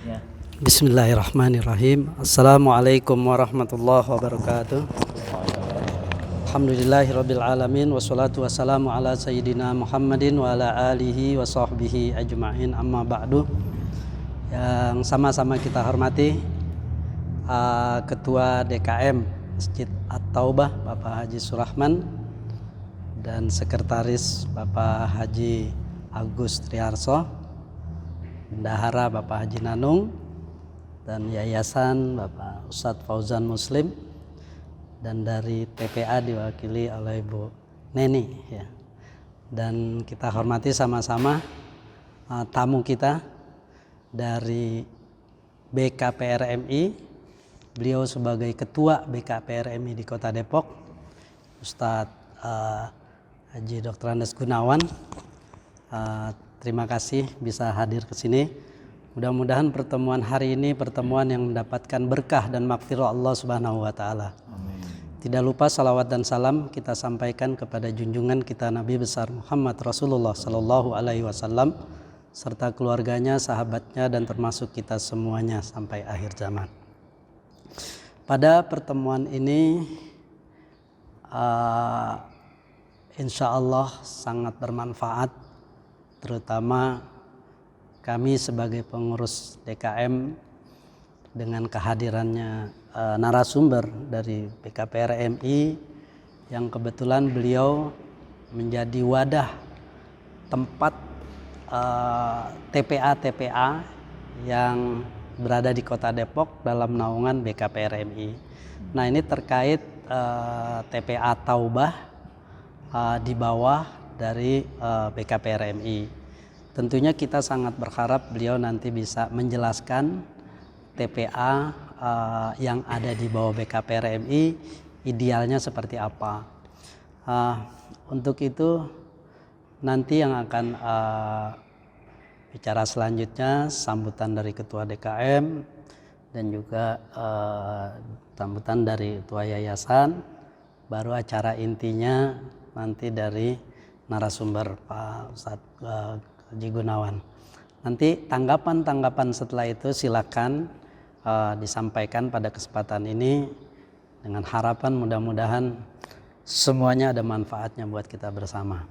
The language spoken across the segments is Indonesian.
Ya. Bismillahirrahmanirrahim. Assalamualaikum warahmatullahi wabarakatuh. Alhamdulillahirabbil alamin wassalatu wassalamu ala sayyidina Muhammadin wa ala alihi wa sahbihi ajma'in, amma ba'du. Yang sama-sama kita hormati Ketua DKM Masjid At-Taubah Bapak Haji Surahman dan Sekretaris Bapak Haji Agus Triharso, Bendahara Bapak Haji Nanung, dan Yayasan Bapak Ustadz Fauzan Muslim, dan dari TPA diwakili oleh Ibu Neni ya. Dan kita hormati sama-sama tamu kita dari BKPRMI. Beliau sebagai Ketua BKPRMI di Kota Depok, Ustadz Haji Dr. Andes Gunawan. Terima kasih bisa hadir ke sini. Mudah-mudahan pertemuan hari ini pertemuan yang mendapatkan berkah dan maghfirah Allah Subhanahu wa taala. Tidak lupa salawat dan salam kita sampaikan kepada junjungan kita Nabi besar Muhammad Rasulullah sallallahu alaihi wasallam serta keluarganya, sahabatnya, dan termasuk kita semuanya sampai akhir zaman. Pada pertemuan ini insya Allah sangat bermanfaat, terutama kami sebagai pengurus DKM dengan kehadirannya narasumber dari BKPRMI yang kebetulan beliau menjadi wadah tempat TPA-TPA yang berada di Kota Depok dalam naungan BKPRMI. Nah, ini terkait TPA Taubah di bawah dari BKPRMI. Tentunya kita sangat berharap beliau nanti bisa menjelaskan TPA yang ada di bawah BKPRMI idealnya seperti apa. Untuk itu nanti yang akan bicara selanjutnya sambutan dari Ketua DKM dan juga sambutan dari Ketua Yayasan, baru acara intinya nanti dari narasumber Pak Ustadz Haji Gunawan. Nanti tanggapan-tanggapan setelah itu silakan disampaikan pada kesempatan ini dengan harapan mudah-mudahan semuanya ada manfaatnya buat kita bersama.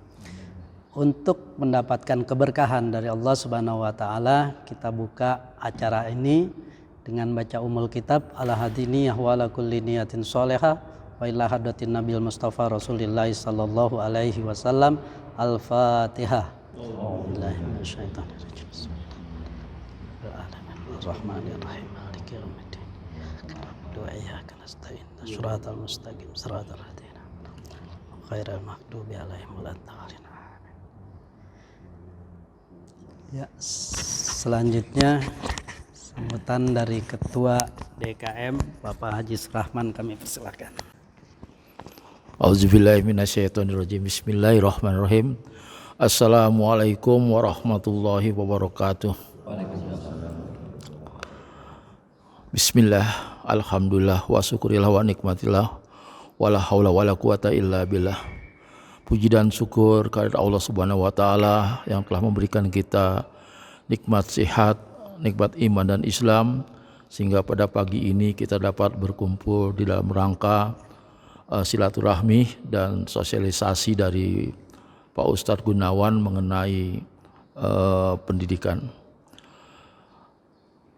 Untuk mendapatkan keberkahan dari Allah Subhanahu wa taala, kita buka acara ini dengan baca umul kitab ala hadiniyah wa ala kulli niyatin sholihah wa ila hadratin Nabil Mustafa Rasulillah sallallahu alaihi wasallam. Al-Fatihah. Bismillahirrahmanirrahim. Bismillahirrahmanirrahim. Maliki yaumiddin. Wa iyyaka nasta'in. Shiratal mustaqim. Shiratal ladzina ghairil maghdubi 'alaihim waladdallin. Ya, selanjutnya sambutan dari Ketua DKM Bapak Haji Surahman kami persilakan. Auzubillahi minasyaitonirrajim. Bismillahirrahmanirrahim. Assalamualaikum warahmatullahi wabarakatuh. Bismillah, alhamdulillah, wa syukurillah wa nikmatillah, wala haula wala quwata illa billah. Puji dan syukur kehadirat Allah Subhanahu wa taala yang telah memberikan kita nikmat sehat, nikmat iman dan Islam, sehingga pada pagi ini kita dapat berkumpul di dalam rangka silaturahmi dan sosialisasi dari Pak Ustadz Gunawan mengenai pendidikan.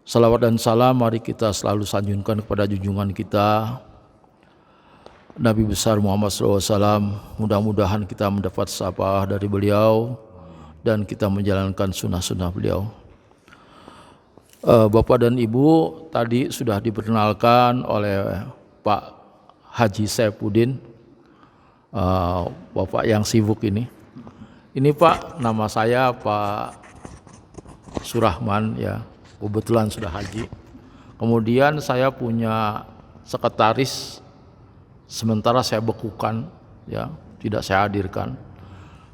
Salawat dan salam mari kita selalu sanjungkan kepada junjungan kita Nabi besar Muhammad SAW. Mudah-mudahan kita mendapat syafaat dari beliau dan kita menjalankan sunnah-sunnah beliau. Bapak dan Ibu tadi sudah diperkenalkan oleh Pak Haji Saifuddin, Bapak yang sibuk ini. Ini Pak, nama saya Pak Surahman ya, kebetulan sudah haji. Kemudian saya punya sekretaris, sementara saya bekukan ya, tidak saya hadirkan.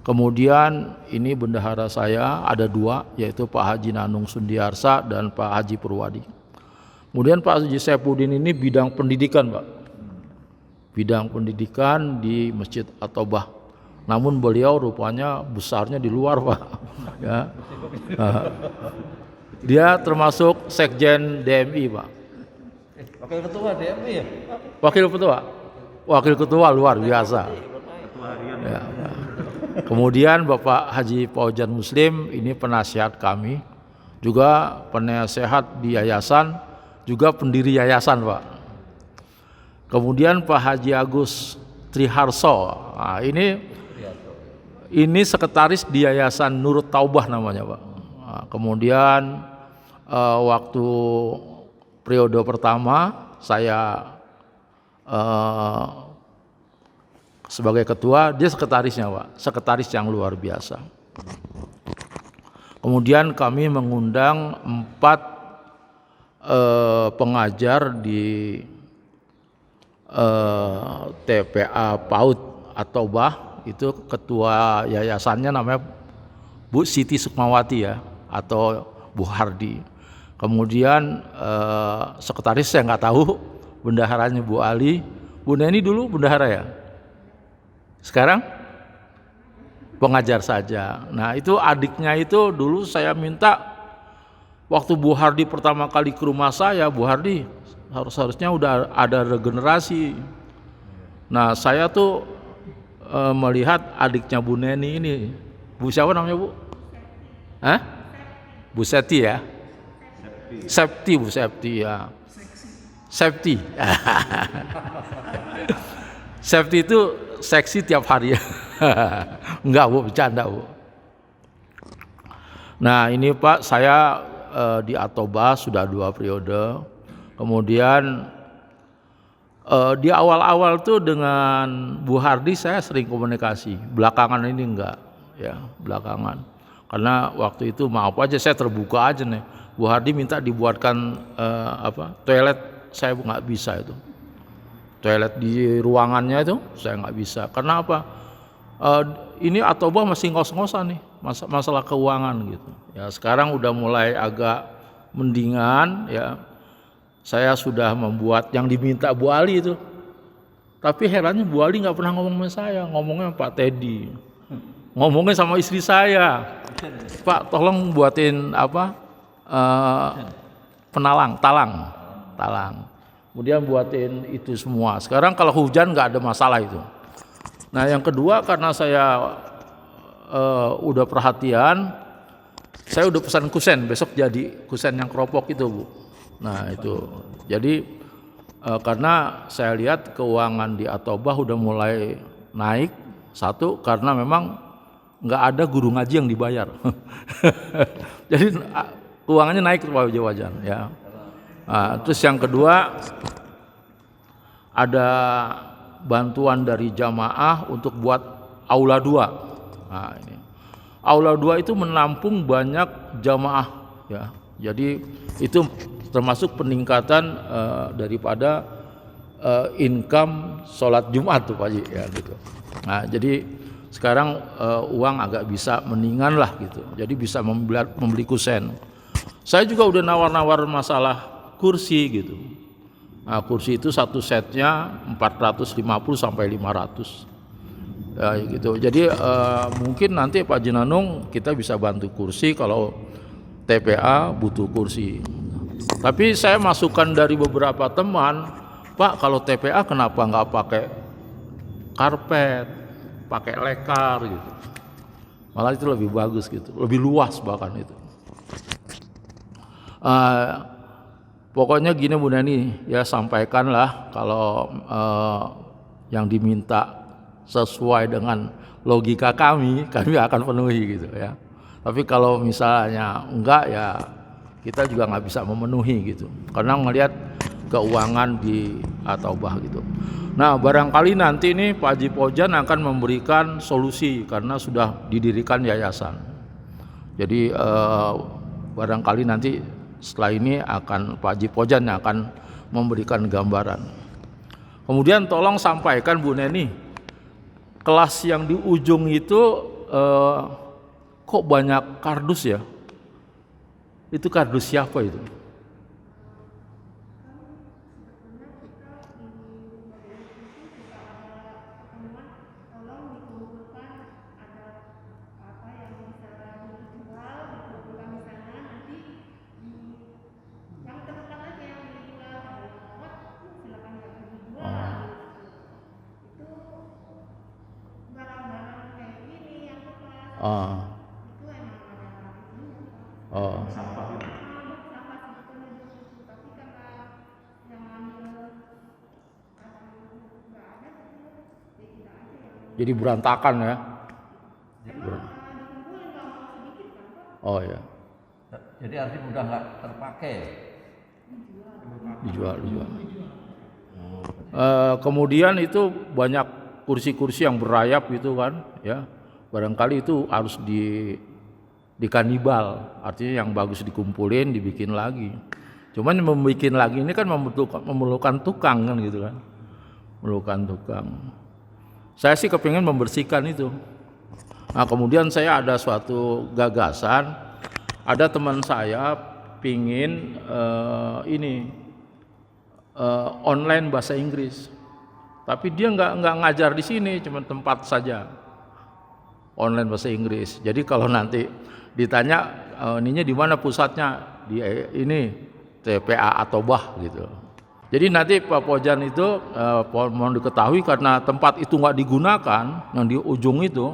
Kemudian ini bendahara saya ada dua, yaitu Pak Haji Nanung Sundiarsa dan Pak Haji Purwadi. Kemudian Pak Haji Saifuddin ini bidang pendidikan Pak, bidang pendidikan di Masjid At-Taubah. Namun beliau rupanya besarnya di luar Pak. Ya. Dia termasuk sekjen DMI, Pak. Wakil ketua DMI ya? Wakil ketua. Wakil ketua luar biasa. Ya. Kemudian Bapak Haji Paujan Muslim ini penasihat kami, juga penasehat di yayasan, juga pendiri yayasan, Pak. Kemudian Pak Haji Agus Triharso, nah, ini sekretaris di Yayasan Nurut Taubah namanya, Pak. Nah, kemudian waktu periode pertama saya sebagai ketua, dia sekretarisnya, Pak. Sekretaris yang luar biasa. Kemudian kami mengundang 4 pengajar di TPA PAUD atau Bah, itu ketua yayasannya namanya Bu Siti Sukmawati ya, atau Bu Hardi. Kemudian sekretaris saya nggak tahu, bendaharanya Bu Ali. Bu Neni dulu bendahara ya? Sekarang pengajar saja. Nah itu adiknya itu dulu saya minta, waktu Bu Hardi pertama kali ke rumah saya, Bu Hardi harusnya udah ada regenerasi. Nah saya tuh melihat adiknya Bu Neni ini, Bu siapa namanya Bu? Hah? Bu Seti ya? Septi, Bu Septi ya. Septi. Septi itu seksi tiap hari ya. Enggak Bu, bercanda Bu. Nah ini Pak, saya di Atoba sudah 2 periode. Kemudian di awal-awal tuh dengan Bu Hardi saya sering komunikasi. Belakangan ini enggak, ya belakangan. Karena waktu itu maaf aja saya terbuka aja nih. Bu Hardi minta dibuatkan toilet, saya nggak bisa itu. Toilet di ruangannya itu saya nggak bisa. Karena apa? Ini Atoba masih ngos-ngosan nih masalah keuangan gitu. Ya sekarang udah mulai agak mendingan ya. Saya sudah membuat yang diminta Bu Ali itu. Tapi herannya Bu Ali nggak pernah ngomong sama saya, ngomongnya Pak Teddy. Ngomongnya sama istri saya. Pak tolong buatin talang. Kemudian buatin itu semua. Sekarang kalau hujan nggak ada masalah itu. Nah yang kedua, karena saya udah perhatian, saya udah pesan kusen, besok jadi kusen yang keropok itu Bu. Nah itu, jadi karena saya lihat keuangan di Atobah udah mulai naik. Satu, karena memang nggak ada guru ngaji yang dibayar. Jadi keuangannya naik wajar ya. Nah, terus yang kedua, ada bantuan dari jamaah untuk buat aula 2. Nah, ini. Aula 2 itu menampung banyak jamaah ya. Jadi itu termasuk peningkatan daripada income sholat Jumat tuh Pak Haji ya gitu. Nah, jadi sekarang uang agak bisa mendingan lah gitu. Jadi bisa membeli kusen. Saya juga udah nawar-nawar masalah kursi gitu. Nah, kursi itu satu setnya 450 sampai 500. Ya gitu. Jadi mungkin nanti Pak Jinanung kita bisa bantu kursi kalau TPA butuh kursi. Tapi saya masukkan dari beberapa teman, Pak kalau TPA kenapa nggak pakai karpet, pakai lekar gitu. Malah itu lebih bagus gitu, lebih luas bahkan itu. Pokoknya gini Bu Neni, ya sampaikanlah kalau yang diminta sesuai dengan logika kami akan penuhi gitu ya. Tapi kalau misalnya enggak ya kita juga nggak bisa memenuhi gitu. Karena melihat keuangan di Atobah gitu. Nah barangkali nanti nih Pak Haji Paujan akan memberikan solusi karena sudah didirikan yayasan. Jadi barangkali nanti setelah ini akan Pak Haji Paujan yang akan memberikan gambaran. Kemudian tolong sampaikan Bu Neni, kelas yang di ujung itu kok banyak kardus ya? Itu kardus siapa itu? Oh. Oh. Jadi berantakan ya. Oh ya, Jadi artinya udah nggak terpakai. dijual. Kemudian itu banyak kursi-kursi yang berayap gitu kan, ya. Barangkali itu harus dikanibal, artinya yang bagus dikumpulin, dibikin lagi. Cuman yang membikin lagi ini kan memerlukan tukang kan gitu kan, memerlukan tukang. Saya sih kepingin membersihkan itu. Nah kemudian saya ada suatu gagasan, ada teman saya pingin online bahasa Inggris, tapi dia nggak ngajar di sini, cuma tempat saja online bahasa Inggris. Jadi kalau nanti ditanya ininya di mana pusatnya, di ini TPA atau Bah gitu. Jadi nanti Pak Pojan itu mohon diketahui karena tempat itu nggak digunakan, yang di ujung itu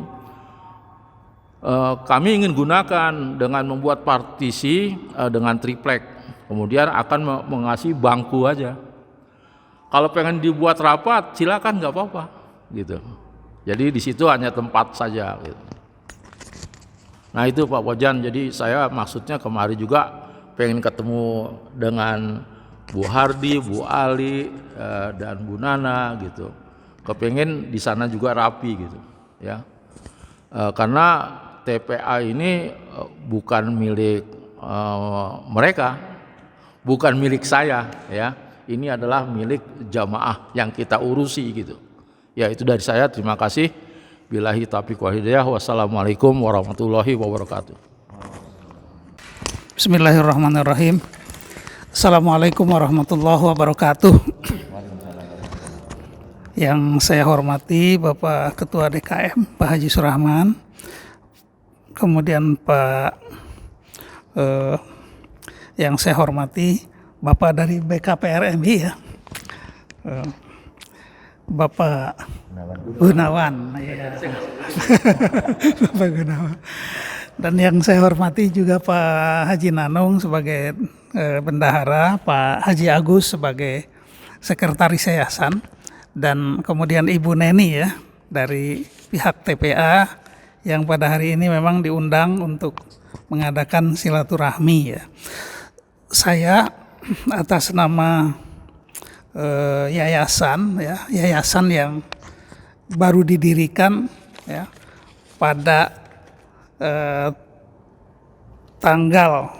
kami ingin gunakan dengan membuat partisi dengan triplek, kemudian akan mengasih bangku aja. Kalau pengen dibuat rapat silakan, nggak apa-apa gitu. Jadi di situ hanya tempat saja gitu. Nah itu Pak Pojan, jadi saya maksudnya kemari juga pengen ketemu dengan Bu Hardi, Bu Ali, dan Bu Nana gitu. Kepengen di sana juga rapi gitu, ya. Karena TPA ini bukan milik mereka, bukan milik saya, ya. Ini adalah milik jamaah yang kita urusi gitu. Ya itu dari saya. Terima kasih. Billahi taufiq wal hidayah. Wassalamualaikum warahmatullahi wabarakatuh. Bismillahirrahmanirrahim. Assalamualaikum warahmatullahi wabarakatuh. Yang saya hormati Bapak Ketua DKM Pak Haji Surahman, kemudian yang saya hormati Bapak dari BKPRMI ya, Bapak Gunawan, ya. Bapak Gunawan. Dan yang saya hormati juga Pak Haji Nanung sebagai bendahara, Pak Haji Agus sebagai sekretaris yayasan, dan kemudian Ibu Neni ya dari pihak TPA yang pada hari ini memang diundang untuk mengadakan silaturahmi ya. Saya atas nama yayasan ya, yayasan yang baru didirikan ya pada tanggal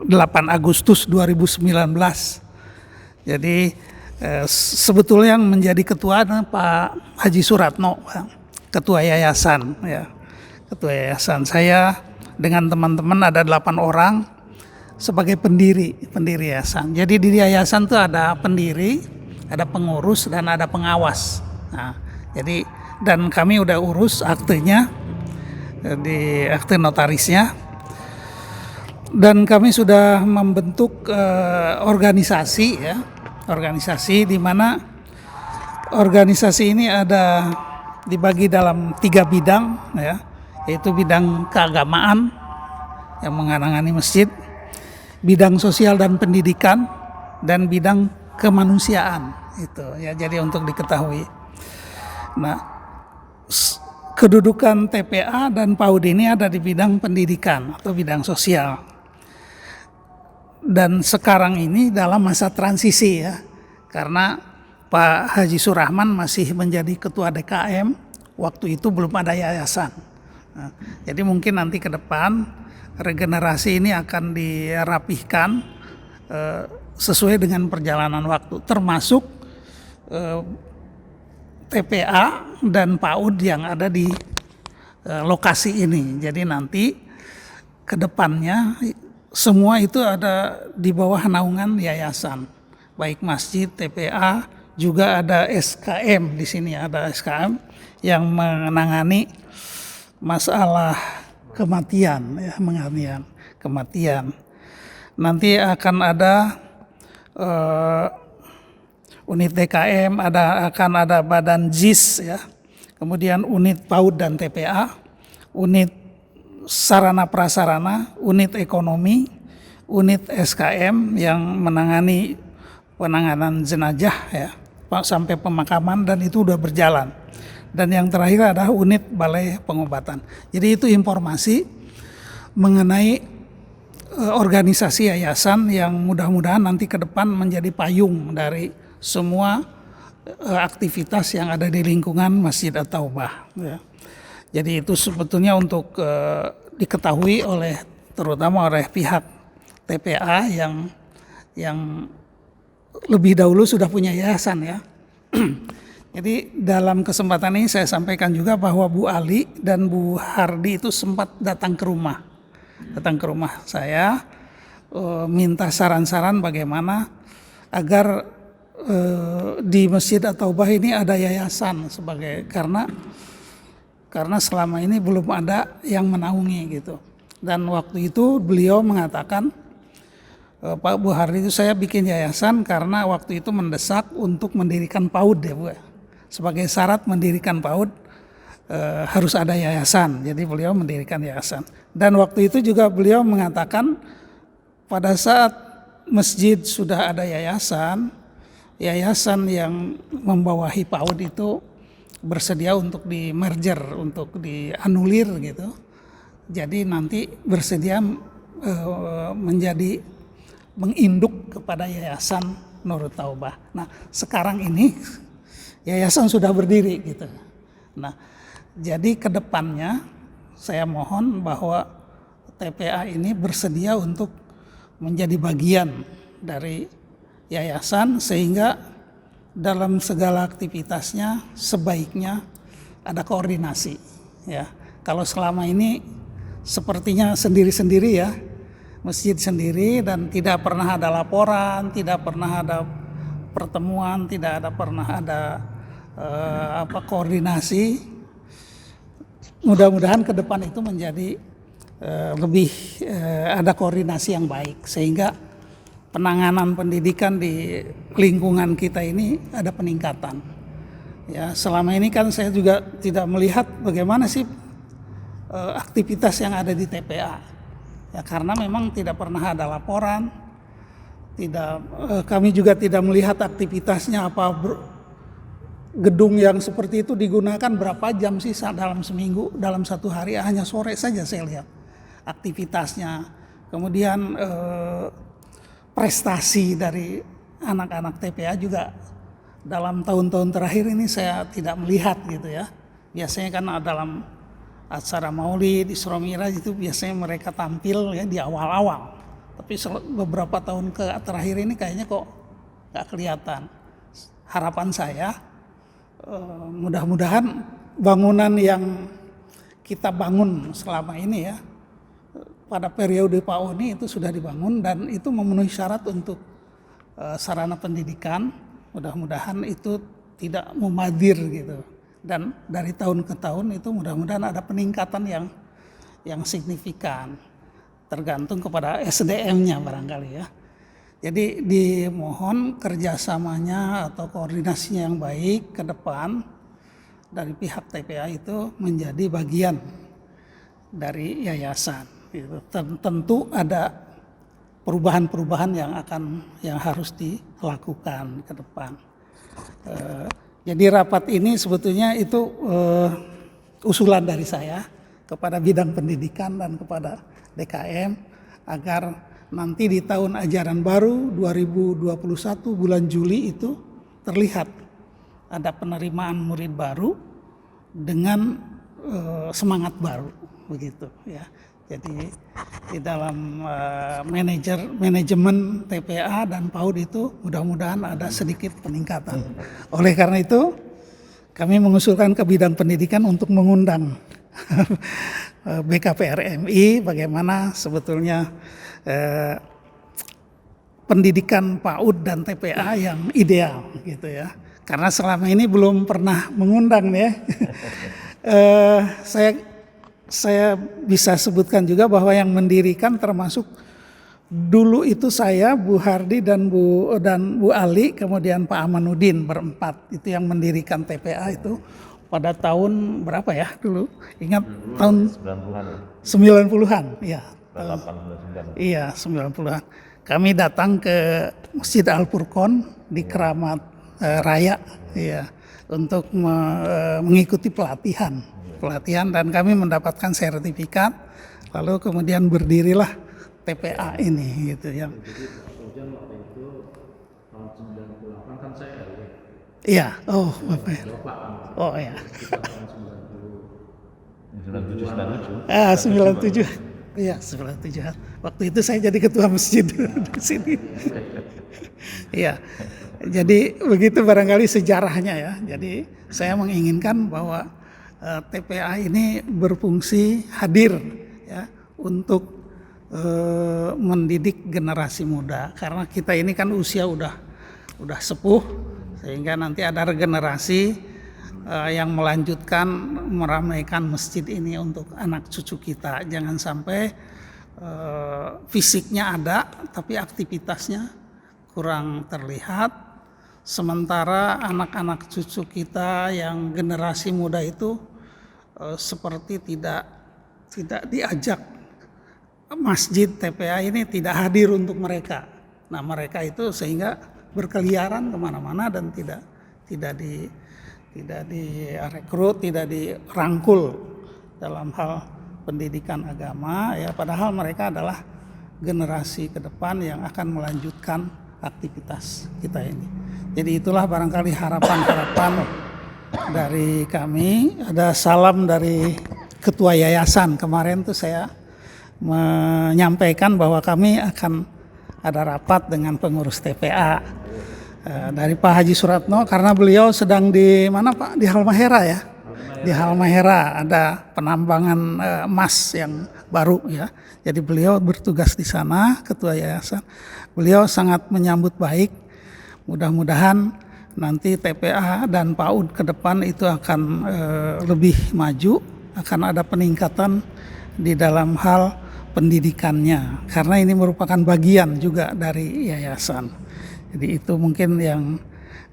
8 Agustus 2019. Jadi sebetulnya yang menjadi ketua adalah Pak Haji Suratno, ketua yayasan ya. Ketua yayasan, saya dengan teman-teman ada 8 orang sebagai pendiri yayasan. Jadi di yayasan itu ada pendiri, ada pengurus dan ada pengawas. Nah, jadi dan kami udah urus aktenya di akte notarisnya, dan kami sudah membentuk organisasi ya, organisasi di mana organisasi ini ada dibagi dalam 3 bidang ya, yaitu bidang keagamaan yang menangani masjid, bidang sosial dan pendidikan, dan bidang kemanusiaan itu ya. Jadi untuk diketahui, nah kedudukan TPA dan PAUD ini ada di bidang pendidikan atau bidang sosial. Dan sekarang ini dalam masa transisi ya, karena Pak Haji Surahman masih menjadi ketua DKM, waktu itu belum ada yayasan. Nah, jadi mungkin nanti ke depan regenerasi ini akan dirapihkan sesuai dengan perjalanan waktu, termasuk TPA dan PAUD yang ada di lokasi ini. Jadi nanti ke depannya semua itu ada di bawah naungan yayasan, baik masjid, TPA, juga ada SKM di sini, ada SKM yang menangani masalah kematian ya, kematian. Nanti akan ada unit DKM, akan ada badan JIS ya, kemudian unit PAUD dan TPA, unit sarana prasarana, unit ekonomi, unit SKM yang menangani penanganan jenazah ya sampai pemakaman, dan itu udah berjalan. Dan yang terakhir adalah unit balai pengobatan. Jadi itu informasi mengenai organisasi yayasan yang mudah-mudahan nanti ke depan menjadi payung dari semua aktivitas yang ada di lingkungan Masjid At-Taubah ya. Jadi itu sebetulnya untuk diketahui terutama oleh pihak TPA yang lebih dahulu sudah punya yayasan ya. Jadi dalam kesempatan ini saya sampaikan juga bahwa Bu Ali dan Bu Hardi itu sempat datang ke rumah saya, minta saran-saran bagaimana agar di Masjid At-Taubah ini ada yayasan karena selama ini belum ada yang menaungi gitu. Dan waktu itu beliau mengatakan, Pak Bu Hardi itu saya bikin yayasan karena waktu itu mendesak untuk mendirikan PAUD ya Bu. Sebagai syarat mendirikan PAUD harus ada yayasan. Jadi beliau mendirikan yayasan. Dan waktu itu juga beliau mengatakan pada saat masjid sudah ada yayasan yang membawahi PAUD itu bersedia untuk di merger, untuk dianulir gitu. Jadi nanti bersedia menjadi menginduk kepada Yayasan Nurut Taubah. Nah, sekarang ini yayasan sudah berdiri gitu. Nah, jadi ke depannya saya mohon bahwa TPA ini bersedia untuk menjadi bagian dari yayasan sehingga dalam segala aktivitasnya sebaiknya ada koordinasi ya. Kalau selama ini sepertinya sendiri-sendiri ya, masjid sendiri dan tidak pernah ada laporan, tidak pernah ada pertemuan, tidak pernah ada koordinasi. Mudah-mudahan ke depan itu menjadi lebih ada koordinasi yang baik sehingga penanganan pendidikan di lingkungan kita ini ada peningkatan. Ya, selama ini kan saya juga tidak melihat bagaimana sih aktivitas yang ada di TPA. Ya, karena memang tidak pernah ada laporan. Kami juga tidak melihat aktivitasnya gedung yang seperti itu digunakan berapa jam sih dalam seminggu, dalam satu hari, hanya sore saja saya lihat aktivitasnya. Kemudian prestasi dari anak-anak TPA juga dalam tahun-tahun terakhir ini saya tidak melihat gitu ya. Biasanya kan dalam acara Maulid, Isra Mi'raj itu biasanya mereka tampil ya di awal-awal. Tapi beberapa tahun terakhir ini kayaknya kok nggak kelihatan. Harapan saya mudah-mudahan bangunan yang kita bangun selama ini ya pada periode Pak Oni itu sudah dibangun dan itu memenuhi syarat untuk sarana pendidikan. Mudah-mudahan itu tidak mumadir gitu. Dan dari tahun ke tahun itu mudah-mudahan ada peningkatan yang signifikan. Tergantung kepada SDM-nya barangkali ya. Jadi dimohon kerjasamanya atau koordinasinya yang baik ke depan dari pihak TPA itu menjadi bagian dari yayasan. Gitu. Tentu ada perubahan-perubahan yang harus dilakukan ke depan. Jadi rapat ini sebetulnya itu usulan dari saya kepada bidang pendidikan dan kepada DKM agar nanti di tahun ajaran baru 2021 bulan Juli itu terlihat ada penerimaan murid baru dengan semangat baru begitu ya. Jadi di dalam manajemen TPA dan PAUD itu mudah-mudahan ada sedikit peningkatan. Oleh karena itu kami mengusulkan ke bidang pendidikan untuk mengundang BKPRMI bagaimana sebetulnya pendidikan PAUD dan TPA yang ideal gitu ya. Karena selama ini belum pernah mengundang ya. Saya bisa sebutkan juga bahwa yang mendirikan termasuk dulu itu saya, Bu Hardi dan Bu Ali, kemudian Pak Amanuddin berempat itu yang mendirikan TPA itu pada tahun berapa ya dulu? Ingat tahun 90-an. 90-an, ya. 89. Iya, 90-an. Kami datang ke Masjid Al-Furqon di Keramat Raya, ya, untuk mengikuti pelatihan dan kami mendapatkan sertifikat. Lalu kemudian berdirilah TPA ini, gitu ya. Iya, oh Bapak. Oh ya. 97. 97. Iya, 97. Waktu itu saya jadi ketua masjid di sini. Iya. Jadi begitu barangkali sejarahnya ya. Jadi saya menginginkan bahwa TPA ini berfungsi hadir ya untuk mendidik generasi muda, karena kita ini kan usia udah sepuh, sehingga nanti ada regenerasi yang melanjutkan meramaikan masjid ini untuk anak cucu kita. Jangan sampai fisiknya ada tapi aktivitasnya kurang terlihat, sementara anak-anak cucu kita yang generasi muda itu seperti tidak diajak. Masjid TPA ini tidak hadir untuk mereka. Nah, mereka itu sehingga berkeliaran kemana-mana dan tidak direkrut, tidak dirangkul dalam hal pendidikan agama ya, padahal mereka adalah generasi ke depan yang akan melanjutkan aktivitas kita ini. Jadi itulah barangkali harapan-harapan dari kami. Ada salam dari ketua yayasan. Kemarin tuh saya menyampaikan bahwa kami akan ada rapat dengan pengurus TPA dari Pak Haji Suratno, karena beliau sedang di mana Pak? Di Halmahera ya. Di Halmahera ada penambangan emas yang baru ya. Jadi beliau bertugas di sana, ketua yayasan. Beliau sangat menyambut baik. Mudah-mudahan nanti TPA dan PAUD ke depan itu akan lebih maju, akan ada peningkatan di dalam hal pendidikannya, karena ini merupakan bagian juga dari yayasan. Jadi itu mungkin yang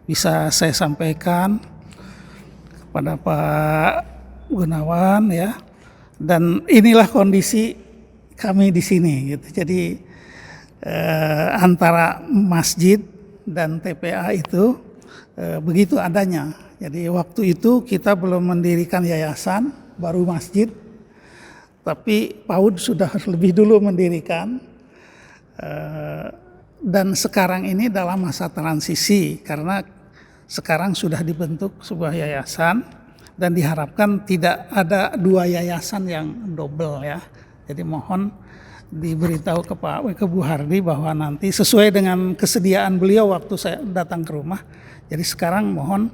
bisa saya sampaikan kepada Pak Gunawan ya. Dan inilah kondisi kami di sini gitu. Jadi antara masjid dan TPA itu begitu adanya. Jadi waktu itu kita belum mendirikan yayasan, baru masjid. Tapi PAUD sudah lebih dulu mendirikan, dan sekarang ini dalam masa transisi karena sekarang sudah dibentuk sebuah yayasan dan diharapkan tidak ada dua yayasan yang double ya. Jadi mohon diberitahu ke Bu Hardi bahwa nanti sesuai dengan kesediaan beliau waktu saya datang ke rumah. Jadi sekarang mohon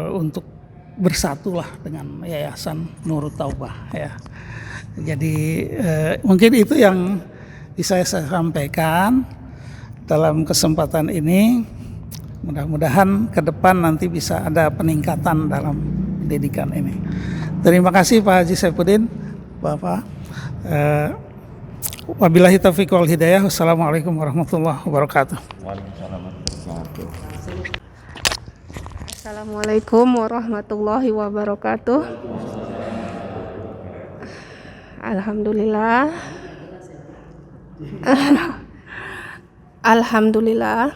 untuk bersatulah dengan Yayasan Nurut Taubah ya. Jadi mungkin itu yang bisa saya sampaikan dalam kesempatan ini. Mudah-mudahan ke depan nanti bisa ada peningkatan dalam pendidikan ini. Terima kasih Pak Haji Saifuddin, Bapak. Wabillahi taufiq wal hidayah. Wassalamualaikum warahmatullahi wabarakatuh. Assalamualaikum warahmatullahi wabarakatuh. Alhamdulillah. Alhamdulillah.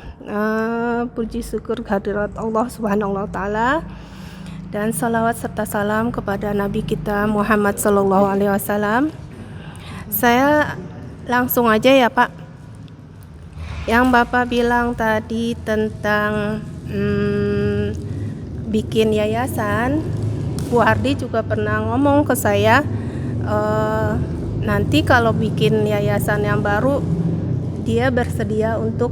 Puji syukur kehadirat Allah Subhanahu wa taala dan salawat serta salam kepada Nabi kita Muhammad sallallahu alaihi wasallam. Saya langsung aja ya Pak. Yang Bapak bilang tadi tentang bikin yayasan, Bu Hardi juga pernah ngomong ke saya, nanti kalau bikin yayasan yang baru dia bersedia untuk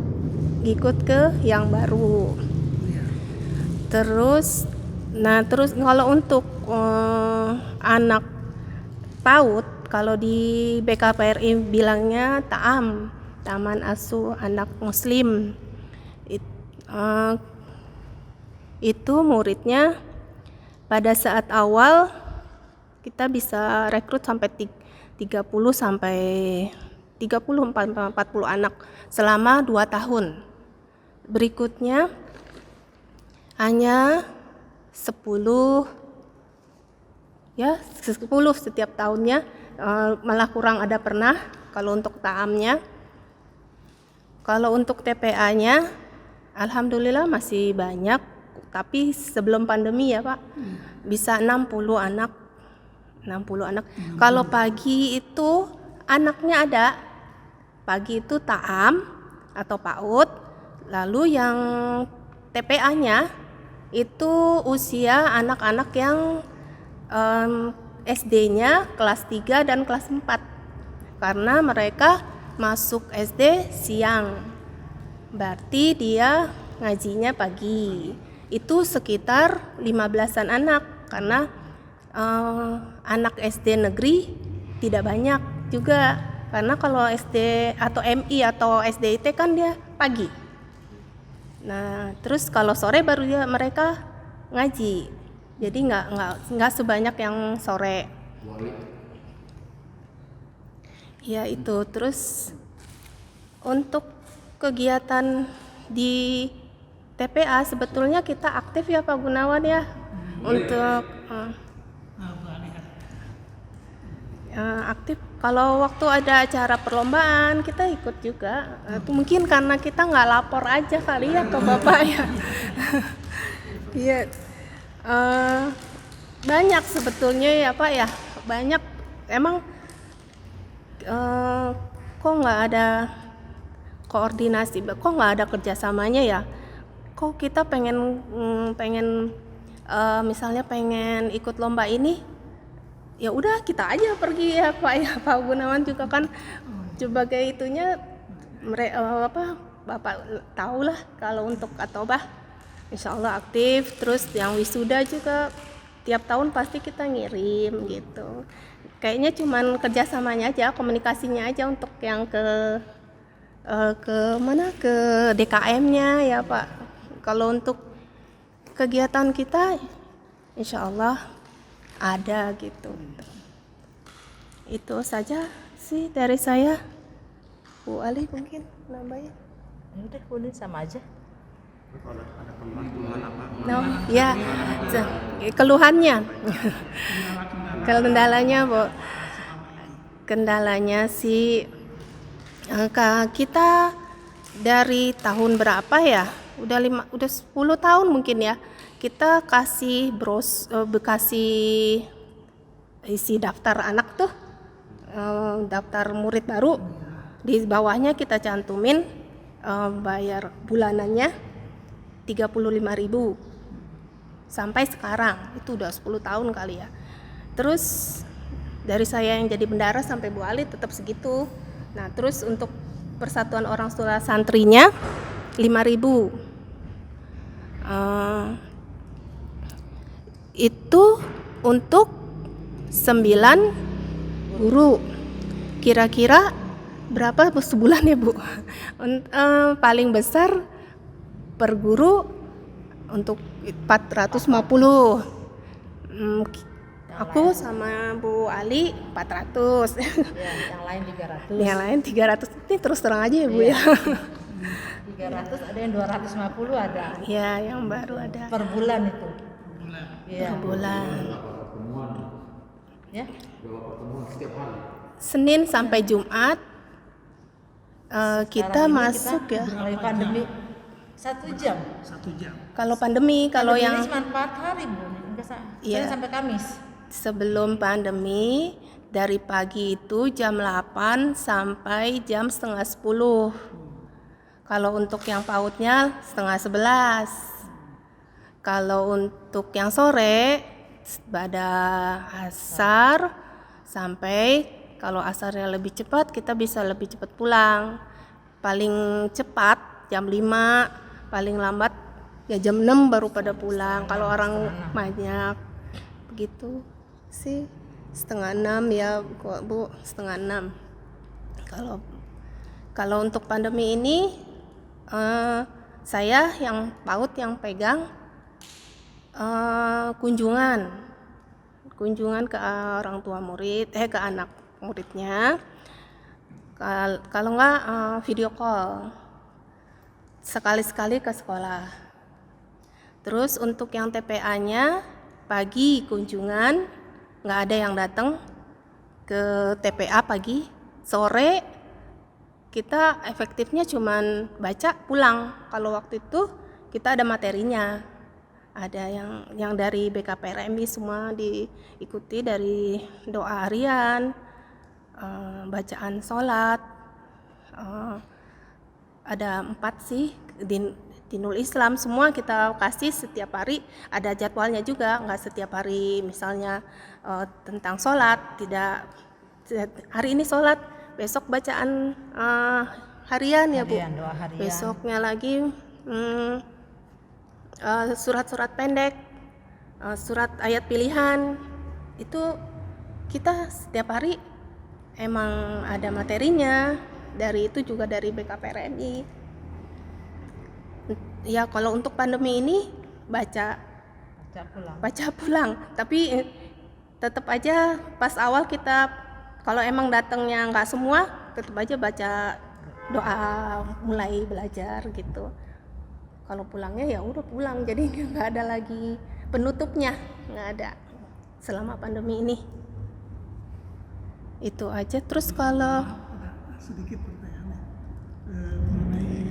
ikut ke yang baru. Terus kalau untuk anak PAUD, kalau di BKPRI bilangnya Taman Asuh Anak Muslim. Itu muridnya pada saat awal kita bisa rekrut sampai 40 40 40 anak selama 2 tahun. Berikutnya hanya 10 ya 10 setiap tahunnya, malah kurang ada pernah kalau untuk taamnya. Kalau untuk TPA-nya alhamdulillah masih banyak, tapi sebelum pandemi ya Pak bisa 60 anak. Kalau pagi itu anaknya ada, pagi itu taam atau PAUD, lalu yang TPA-nya itu usia anak-anak yang SD-nya kelas 3 dan kelas 4, karena mereka masuk SD siang, berarti dia ngajinya pagi. Itu sekitar 15-an anak, karena anak SD negeri tidak banyak juga, karena kalau SD atau MI atau SDIT kan dia pagi. Nah terus kalau sore baru dia mereka ngaji, jadi nggak sebanyak yang sore. Ya itu. Terus untuk kegiatan di TPA sebetulnya kita aktif ya Pak Gunawan ya. Untuk aktif kalau waktu ada acara perlombaan kita ikut juga. Mungkin karena kita nggak lapor aja kali ya ke Bapak ya. Iya. Banyak sebetulnya ya Pak ya, banyak emang. Kok nggak ada koordinasi, kok nggak ada kerjasamanya ya, kok kita pengen misalnya pengen ikut lomba ini, ya udah kita aja pergi ya Pak ya. Pak Gunawan juga kan sebagai itunya Bapak tahu lah kalau untuk Atobah insya Allah aktif. Terus yang wisuda juga tiap tahun pasti kita ngirim gitu. Kayaknya cuman kerjasamanya aja, komunikasinya aja untuk yang ke DKM-nya ya Pak. Kalau untuk kegiatan kita insya Allah ada gitu. Itu saja sih dari saya. Bu Ali mungkin nambahin. Udah, boleh sama aja. Ya, keluhannya. Kendalanya Bu, kendalanya sih kita dari tahun berapa ya, udah 10 tahun mungkin ya, kita kasih bekasih isi daftar anak tuh, daftar murid baru, di bawahnya kita cantumin bayar bulanannya 35.000 sampai sekarang, itu udah 10 tahun kali ya. Terus dari saya yang jadi bendara sampai Bu Ali tetap segitu. Nah terus untuk Persatuan Orang Tua Santrinya 5.000. Itu untuk 9 guru. Kira-kira berapa sebulan ya Bu? Paling besar per guru untuk 450. Aku sama Bu Ali 400. Ya, yang lain 300. Yang lain 300. Ini terus terang aja ya Bu ya. 300 ada yang 250 ada. Ya, yang baru ada. Per bulan itu. Per bulan. Ya. Senin sampai Jumat kita masuk ya. Kalau pandemi 1 jam. Kalau pandemi, kalau yang cuma 4 hari Bu. Iya. Senin sampai Kamis. Sebelum pandemi dari pagi itu jam 8 sampai jam setengah 10. Kalau untuk yang PAUD-nya setengah 11. Kalau untuk yang sore pada asar sampai, kalau asarnya lebih cepat kita bisa lebih cepat pulang. Paling cepat jam 5, paling lambat ya jam 6 baru pada pulang kalau orang banyak. Begitu sih, setengah 6 ya Bu, setengah 6. Kalau untuk pandemi ini saya yang PAUD yang pegang kunjungan ke orang tua murid, ke anak muridnya. Kalau enggak video call sekali-sekali ke sekolah. Terus untuk yang TPA-nya pagi kunjungan, nggak ada yang datang ke TPA pagi. Sore kita efektifnya cuman baca pulang. Kalau waktu itu kita ada materinya, ada yang dari BKPRMI semua diikuti, dari doa harian, bacaan sholat, ada 4 sih, Dinul Islam, semua kita kasih setiap hari, ada jadwalnya juga, nggak setiap hari misalnya tentang sholat, tidak hari ini sholat, besok bacaan harian ya Bu, Harian, doa harian. besoknya lagi surat-surat pendek, surat ayat pilihan, itu kita setiap hari emang ada materinya, dari itu juga dari BKPRMI. Ya kalau untuk pandemi ini baca pulang, tapi tetap aja pas awal kita kalau emang datangnya nggak semua, tetap aja baca doa mulai belajar gitu. Kalau pulangnya ya udah pulang, jadi nggak ada lagi penutupnya, nggak ada selama pandemi ini. Itu aja. Terus kalau Sedikit pertanyaannya mengenai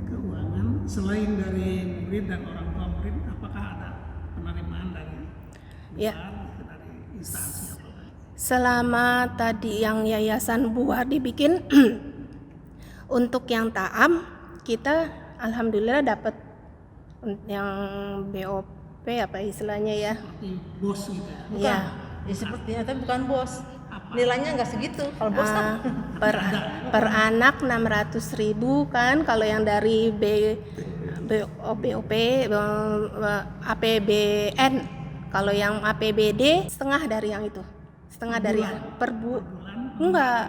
keuangan, selain dari murid dan orang tua murid, apakah ada penerimaan dari ya, dari instansi apa lagi? selama tadi yang Yayasan Buah dibikin untuk yang ta'am kita alhamdulillah dapat yang BOP apa istilahnya ya. Seperti bos gitu ya. Bukan. Iya. Ya sepertinya tapi bukan bos. Nilainya nggak segitu. Kalau bos kan Per anak 600.000 kan, kalau yang dari BOP APBN, kalau yang APBD setengah dari yang itu, setengah dari per enggak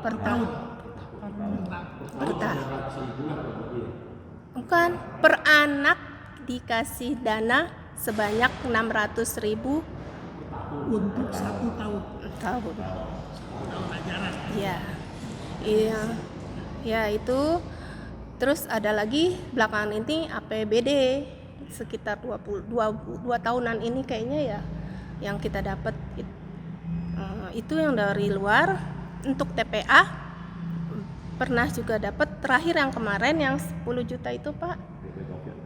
per tahun, bukan, per anak dikasih dana sebanyak 600.000 Untuk 1 tahun tahun. ajaran. Iya, ya itu. Terus ada lagi belakangan ini APBD sekitar 22 tahunan ini kayaknya ya yang kita dapat. Itu yang dari luar. Untuk TPA pernah juga dapat, terakhir yang kemarin yang 10 juta itu Pak.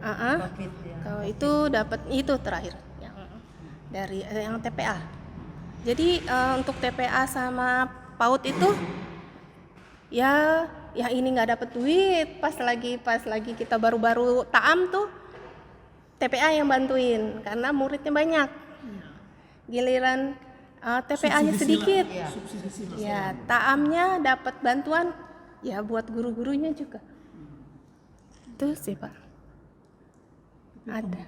COVID ya. Kalau itu dapat itu terakhir yang dari yang TPA. Jadi untuk TPA sama PAUD itu ya ini nggak dapat duit, pas lagi kita baru-baru ta'am tuh TPA yang bantuin karena muridnya banyak. Giliran TPA-nya sedikit. Ya, ta'amnya dapat bantuan ya buat guru-gurunya juga. Itu sih Pak. Ada.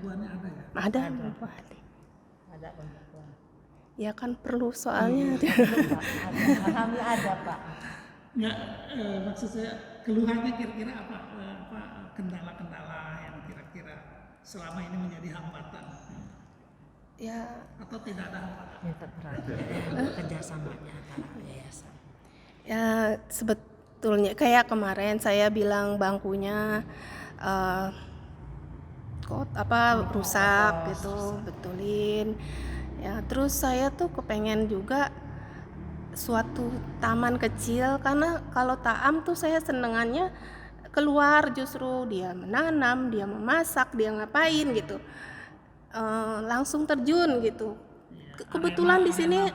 Ada. Ada pembukuan. Ya kan perlu soalnya. Alhamdulillah ada Pak. Nggak, maksud saya keluhannya kira-kira apa kendala-kendala yang kira-kira selama ini menjadi hambatan, Ya, atau tidak ada hambatan? Minta kerjasamanya antara yayasan. ya sebetulnya kayak kemarin saya bilang bangkunya rusak gitu, betulin. Ya, terus saya tuh kepengen juga suatu taman kecil, karena kalau ta'am tuh saya senengannya keluar, justru dia menanam, dia memasak, dia ngapain gitu, langsung terjun gitu. Kebetulan di sini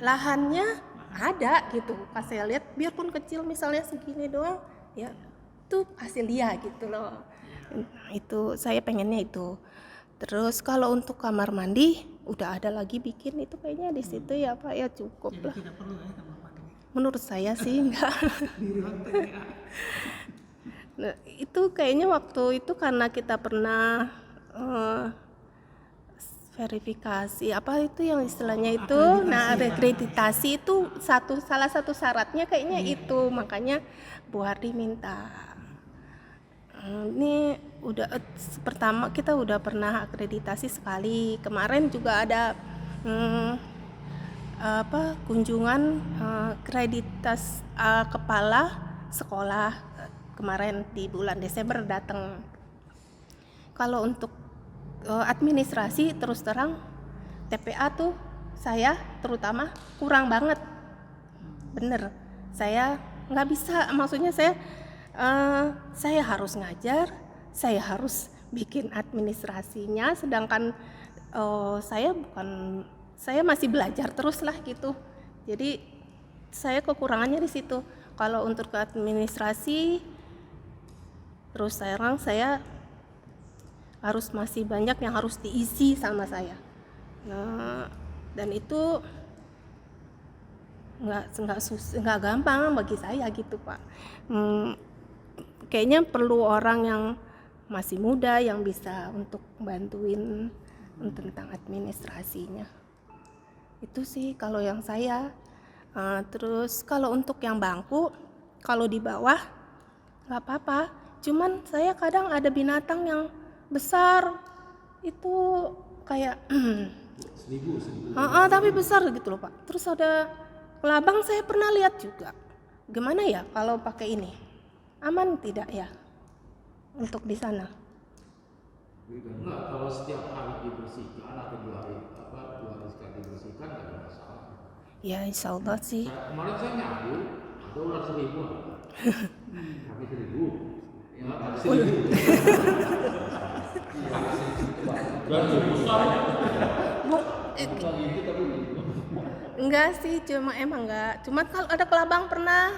lahannya ada gitu, pas saya lihat biarpun kecil misalnya segini doang ya itu hasil dia gitu loh. Nah, itu saya pengennya itu. Terus kalau untuk kamar mandi udah ada lagi bikin, itu kayaknya di situ ya Pak, ya cukup lah. Tidak perlu ya kamar mandi. Menurut saya sih enggak. Nah, itu kayaknya waktu itu karena kita pernah verifikasi apa itu yang istilahnya itu, nah akreditasi itu salah satu syaratnya kayaknya itu, makanya Bu Hardi minta. Ini udah pertama kita udah pernah akreditasi sekali, kemarin juga ada kunjungan akreditas kepala sekolah kemarin di bulan Desember datang. Kalau untuk administrasi terus terang TPA tuh saya terutama kurang banget. Bener, saya nggak bisa, maksudnya saya harus ngajar, saya harus bikin administrasinya, sedangkan saya masih belajar terus lah gitu. Jadi saya kekurangannya di situ. Kalau untuk ke administrasi, terus sekarang saya harus masih banyak yang harus diisi sama saya. Nah, dan itu nggak gampang bagi saya gitu Pak. Kayaknya perlu orang yang masih muda yang bisa untuk bantuin tentang administrasinya. Itu sih kalau yang saya. Terus kalau untuk yang bangku, kalau di bawah nggak apa-apa. Cuman saya kadang ada binatang yang besar itu kayak tapi besar gitu loh Pak. Terus ada kelabang saya pernah lihat juga. Gimana ya kalau pakai ini? Aman tidak ya untuk di sana? Enggak, kalau setiap hari dibersihkan atau 2 hari sekali dibersihkan nggak ada masalah. Ya insya Allah sih. Kemarin saya nyabu, ada ular 1000. Kami 1000. Ya, ada 1000. Enggak sih, cuma emang enggak. Cuma kalau ada kelabang pernah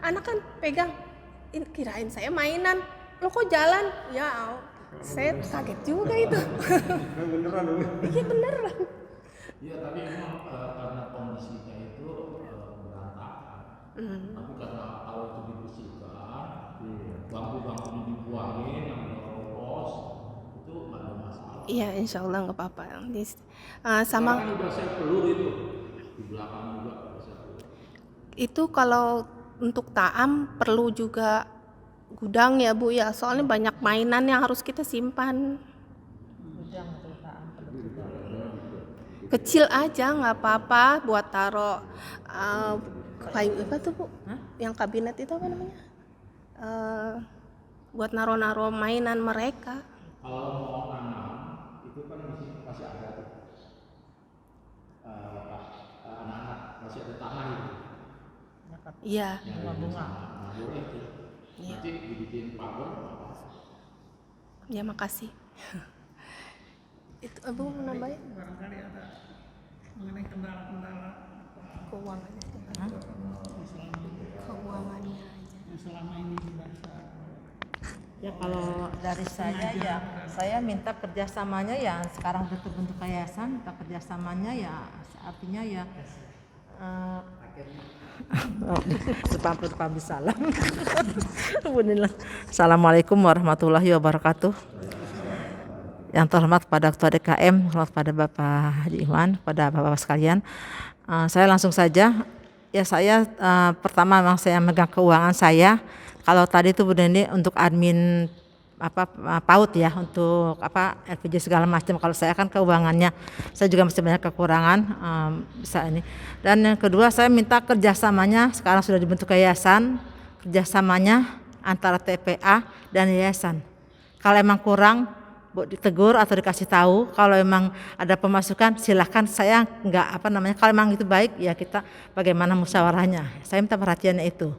anak kan pegang, kirain saya mainan. Lo kok jalan? Ya, saya kaget juga itu. Beneran dong. Iya beneran. Iya, tapi memang karena kondisinya itu berantakan. Tapi karena kalau itu dibersihkan, bangku-bangkunya dibuangin, yang terobos, itu nggak ada masalah. Iya, insya Allah nggak apa-apa. Sama Sekarang udah saya pelur itu di belakang juga udah saya pelur. itu kalau untuk taam perlu juga gudang ya Bu ya. Soalnya banyak mainan yang harus kita simpan. Kecil aja nggak apa-apa buat taruh kayu apa tuh Bu? Yang kabinet itu apa namanya? Buat naro-naro mainan mereka. Kalau mau nanam itu kan masih ada tuh anak-anak masih ada tanah itu. Iya. Bunga. Nah, boleh itu. Nanti dibikin pagar. Ya makasih. Itu Abu mau nambahin? Barangkali ada mengenai kendala-kendala Keuangannya. Keuangannya aja. yang selama ini dirasa. Ya kalau dari saya ya, saya minta kerjasamanya ya sekarang bentuk yayasan, minta kerjasamanya ya artinya ya salam. Assalamualaikum warahmatullahi wabarakatuh. Yang terhormat pada Ketua DKM, hormat pada Bapak Haji Iman, pada Bapak-Bapak sekalian, saya langsung saja. Ya saya pertama memang saya megang keuangan saya. Kalau tadi itu Bu Neni untuk admin PAUD ya, untuk LPG segala macam. Kalau saya kan keuangannya, saya juga masih banyak kekurangan bisa ini. Dan yang kedua saya minta kerjasamanya, sekarang sudah dibentuk yayasan, kerjasamanya antara TPA dan yayasan. Kalau emang kurang, Bu ditegur atau dikasih tahu. Kalau emang ada pemasukan, silahkan. Saya nggak kalau emang itu baik ya kita bagaimana musyawarahnya. Saya minta perhatiannya itu.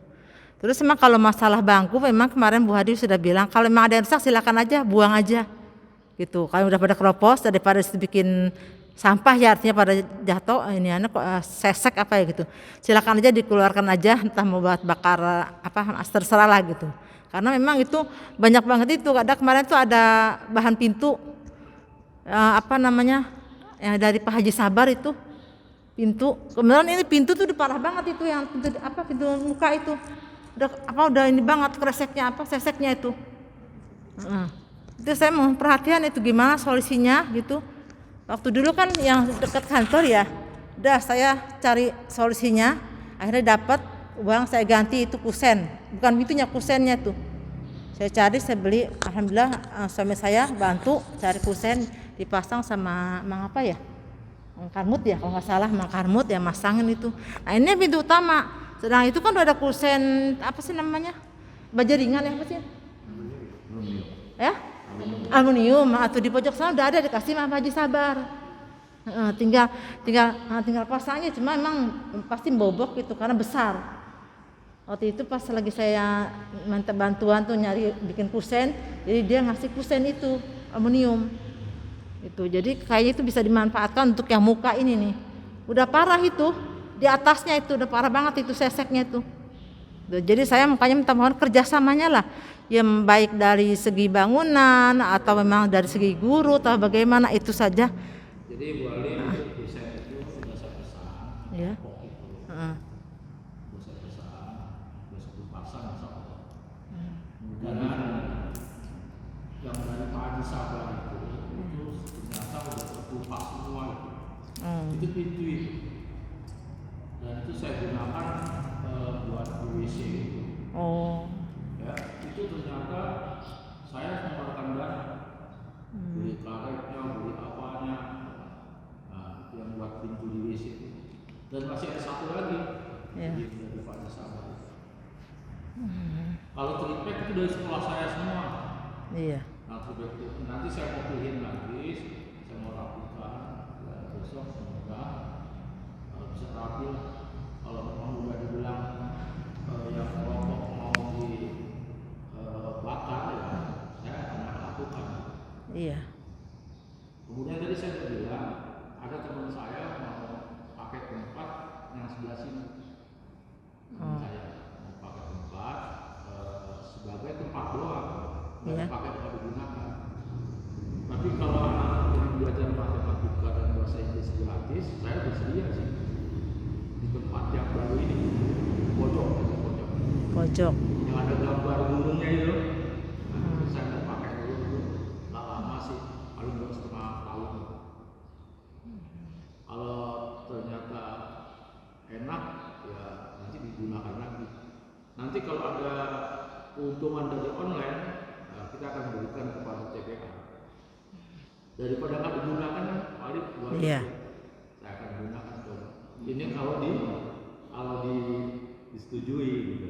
Terus memang kalau masalah bangku, memang kemarin Bu Hadi sudah bilang kalau memang ada yang rusak silakan aja, buang aja, gitu. Kalau udah pada keropos daripada bikin sampah ya artinya pada jatuh sesek apa ya gitu. Silakan aja dikeluarkan aja, entah mau buat bakar terserah lah gitu. Karena memang itu banyak banget itu. Ada kemarin tuh ada bahan pintu yang dari Pak Haji Sabar itu pintu. Kemudian ini pintu tuh parah banget itu yang pintu muka itu. Udah ini banget kreseknya seseknya itu. Itu saya mau perhatian itu gimana solusinya gitu. Waktu dulu kan yang dekat kantor ya, udah saya cari solusinya, akhirnya dapat uang saya ganti itu kusen, bukan pintunya kusennya tuh. Saya cari, saya beli, alhamdulillah suami saya bantu cari kusen dipasang sama Mang Karmut ya kalau nggak salah, Mang Karmut ya masangin itu. Nah ini pintu utama. Sedang itu kan udah ada kusen baja ringan ya apa sih? Ya? Aluminium atau di pojok sana udah ada dikasih sama Pak Haji Sabar. Tinggal pasangnya, cuma emang pasti bobok gitu karena besar. Waktu itu pas lagi saya minta bantuan tuh nyari bikin kusen, jadi dia ngasih kusen itu aluminium. Itu jadi kayaknya itu bisa dimanfaatkan untuk yang muka ini nih. Udah parah itu, di atasnya itu udah parah banget itu seseknya itu. Jadi saya makanya minta mohon kerjasamanya lah, yang baik dari segi bangunan atau memang dari segi guru atau bagaimana itu saja. Jadi Bu Ali desain itu sudah saya pesan. Ya. Sudah saya pesan, sudah satu pasang insya Allah. Karena yang dari Pak Haji Sabar itu ternyata sudah satu pas semua itu. Itu pintu itu. Dan itu saya gunakan buat WC itu. Oh. Ya, itu ternyata saya mengeluarkan dana. Beli karetnya, beli apanya. Yang buat pintu di WC itu. Dan masih ada satu lagi dari Pak Haji Sabar. Kalau triplek itu dari sekolah saya semua. Iya. Nah, triplek itu nanti saya mau pilihin lagi, saya mau rapikan. Dan besok semoga bisa rapi. Kalau memang udah dibilang yang kelompok mau dibakar ya, saya akan lakukan. Iya. Kemudian tadi saya bilang ada teman saya mau pakai tempat yang sebelah sini. Teman saya mau pakai tempat sebagai tempat doang, nggak pakai tempat digunakan. Tapi kalau anak yang belajar matematika dan bahasa Inggris gratis, saya bersedia sih di tempat yang baru ini, pojok. Yang ada gambar gunungnya itu. Nah, saya mau pakai dulu, nggak lama sih, paling 2,5 tahun. Kalau ternyata enak, ya nanti digunakan lagi. Nanti kalau ada keuntungan dari online, kita akan berikan kepada TPA. Daripada nggak digunakan, paling saya akan gunakan tuh. Ini kalau disetujui, gitu.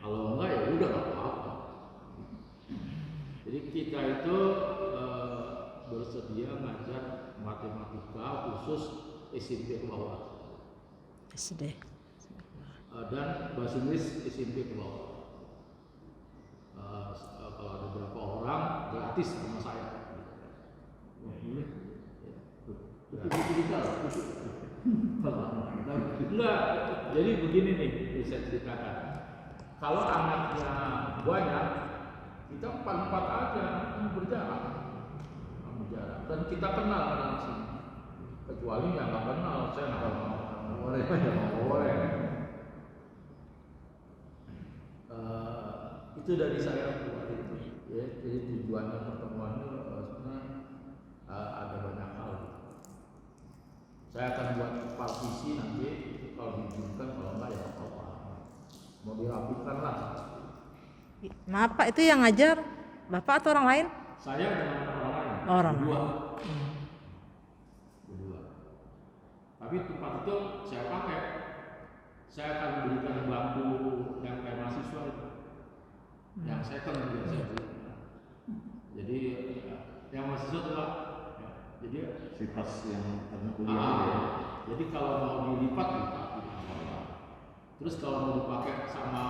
Kalau enggak ya udah nggak apa-apa. Jadi kita itu bersedia ngajar matematika khusus SMP ke bawah. SD. Dan bahasa Inggris SMP ke bawah. Kalau ada beberapa orang gratis sama saya. Enggak, jadi begini nih bisa ceritakan. Kalau anaknya banyak, kita 4 aja berjarak. Dan kita kenal anak sini. Kecuali yang nggak kenal, saya nggak boleh. Itu dari saya buat itu. Ya, jadi tujuannya pertemuan itu sebenarnya ada banyak hal. Saya akan buat partisi nanti kalau diizinkan, kalau enggak ya apa-apa. Mau dirapikan lah. Maaf Pak, itu yang ngajar Bapak atau orang lain? Saya dengan orang lain. Orang Berdua. Tapi tempat itu saya pakai. Saya akan berikan bangku yang kayak mahasiswa itu. Yang second juga saya beli. Jadi yang mahasiswa itu lah. Jadi Sipas yang karena kuliah. Jadi kalau mau dilipat. Terus kalau mau dipakai sama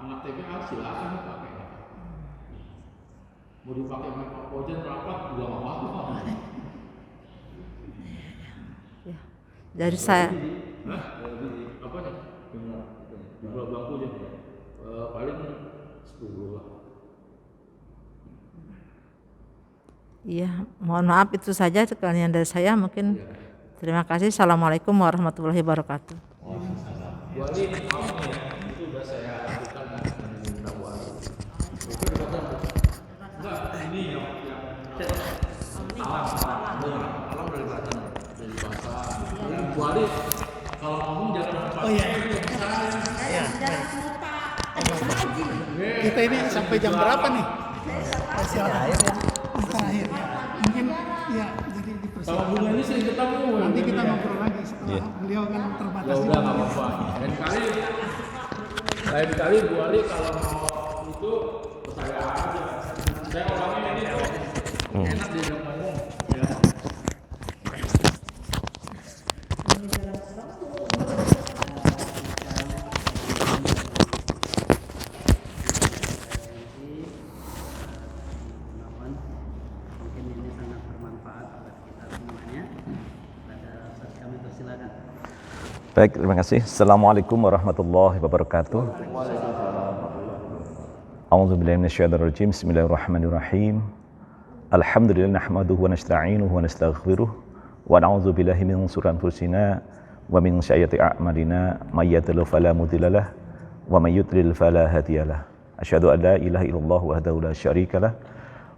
anak TPA silakan dipakai. Mau dipakai sama Pak Pojen rapat juga nggak apa-apa. Ya. Dari saya. Apa nih? Jumlah bangkunya paling 10 lah. Iya, mohon maaf itu saja sekalian dari saya mungkin. Terima kasih. Assalamualaikum warahmatullahi wabarakatuh. Bu Ali, maaf ya, itu udah saya lakukan dengan minta Bu Ali. Enggak, ini yang alam dari Batam, dari pasar. Bu Ali, kalau ngomong jangan lupa. Oh iya. Kita ini sampai jam berapa nih? Akhir ya. Mungkin ya jadi dipersiapkan. Kalau bunga ini sering ketemu. Nanti kita ngobrol lagi setelah beliau kan terbatas. Ya udah nggak apa-apa. Lain kali Bu Ali kalau mau itu saya aja. Mungkin ini sangat bermanfaat buat kita semuanya. Pada Ustaz kami persilakan. Baik, terima kasih. Assalamualaikum warahmatullahi wabarakatuh. A'udzubillahi minasyaitonirrajim. Bismillahirrahmanirrahim. Alhamdulillah nahmaduhu wa nasta'inuhu wa nastaghfiruh wa na'udzubillahi min shururi anfusina wa min sayyiati a'malina may yahdihillahu fala mudhillalah wa may yudlil fala hadiyalah. Asyhadu an la ilaha illallah wahdahu la syarikalah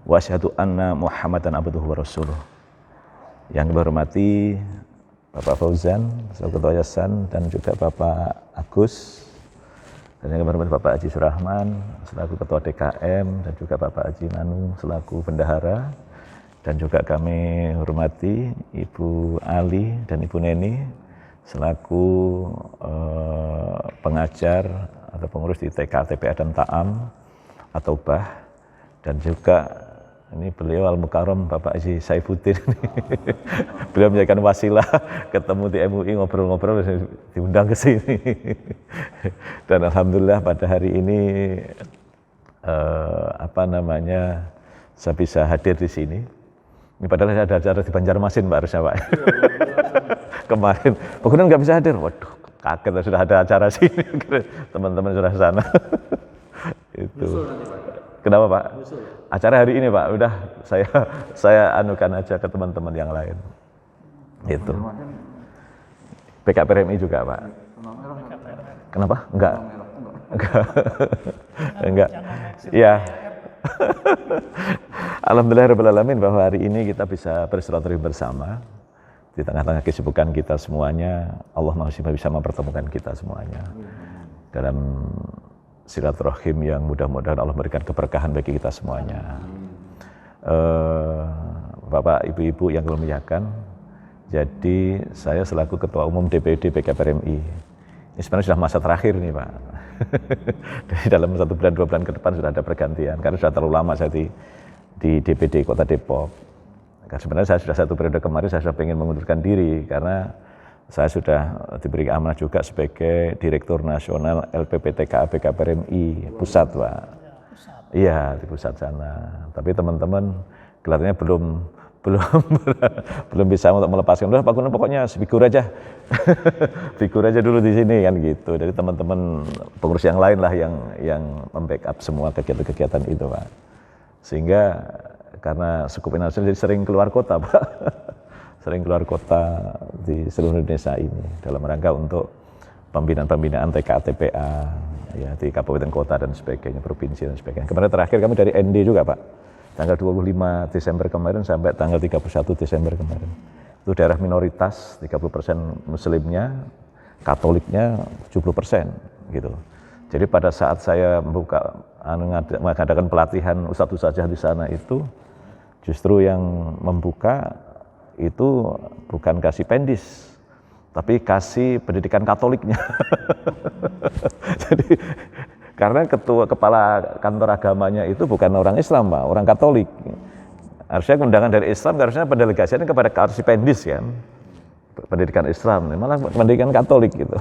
wa asyhadu anna Muhammadan abduhu wa rasuluh. Yang kami hormati Bapak Fauzan selaku Ketua Yayasan dan juga Bapak Agus, dan yang kami hormati Bapak Haji Surahman selaku Ketua DKM, dan juga Bapak Haji Nanu selaku Bendahara, dan juga kami hormati Ibu Ali dan Ibu Neni selaku pengajar atau pengurus di TK, TPA dan Ta'am atau BAH, dan juga ini beliau Al-Mukarram Bapak Haji Saifuddin. Beliau menjadikan wasilah ketemu di MUI, ngobrol-ngobrol diundang ke sini. Dan alhamdulillah pada hari ini saya bisa hadir di sini. Ini padahal saya ada acara di Banjarmasin Pak harusnya Pak. Kemarin, Pak nggak bisa hadir. Waduh, kaget sudah ada acara sini. Teman-teman sudah sana. Itu. Kenapa Pak? Acara hari ini Pak, udah saya anukan aja ke teman-teman yang lain. Itu. BKPRMI juga Pak. Kenapa? Enggak. Enggak. Iya. Alhamdulillahirabbil alamin bahwa hari ini kita bisa bersilaturahmi bersama di tengah-tengah kesibukan kita semuanya. Allah masih bisa mempertemukan kita semuanya dalam silaturahim yang mudah-mudahan Allah memberikan keberkahan bagi kita semuanya. Bapak, Ibu-ibu yang belum meyakan, jadi saya selaku Ketua Umum DPD BKPRMI, ini sebenarnya sudah masa terakhir nih Pak. Dari dalam 1 bulan 2 bulan ke depan sudah ada pergantian, karena sudah terlalu lama saya di DPD Kota Depok. Karena sebenarnya saya sudah 1 periode kemarin saya sudah ingin mengundurkan diri, karena saya sudah diberi amanah juga sebagai Direktur Nasional LPPTKA BKPRMI pusat Pak. Iya di pusat sana. Tapi teman-teman kelihatannya belum bisa untuk melepaskan. Udah Pak Gunung pokoknya figur aja, figur aja dulu di sini kan gitu. Jadi teman-teman pengurus yang lain lah yang membackup semua kegiatan-kegiatan itu Pak. Sehingga karena skup internasional jadi sering keluar kota Pak. Sering keluar kota di seluruh Indonesia ini dalam rangka untuk pembinaan TKA TPA ya di kabupaten kota dan sebagainya, provinsi dan sebagainya. Kemarin terakhir kami dari ND juga Pak, tanggal 25 Desember kemarin sampai tanggal 31 Desember kemarin. Itu daerah minoritas, 30% muslimnya, katoliknya 70% gitu. Jadi pada saat saya mengadakan pelatihan ustadz-ustadzah di sana itu, justru yang membuka itu bukan kasih pendis, tapi kasih pendidikan Katoliknya. Jadi karena kepala kantor agamanya itu bukan orang Islam Pak, orang Katolik. Harusnya undangan dari Islam, harusnya pendelegasiannya kepada kasih pendis kan, pendidikan Islam, malah pendidikan Katolik gitu.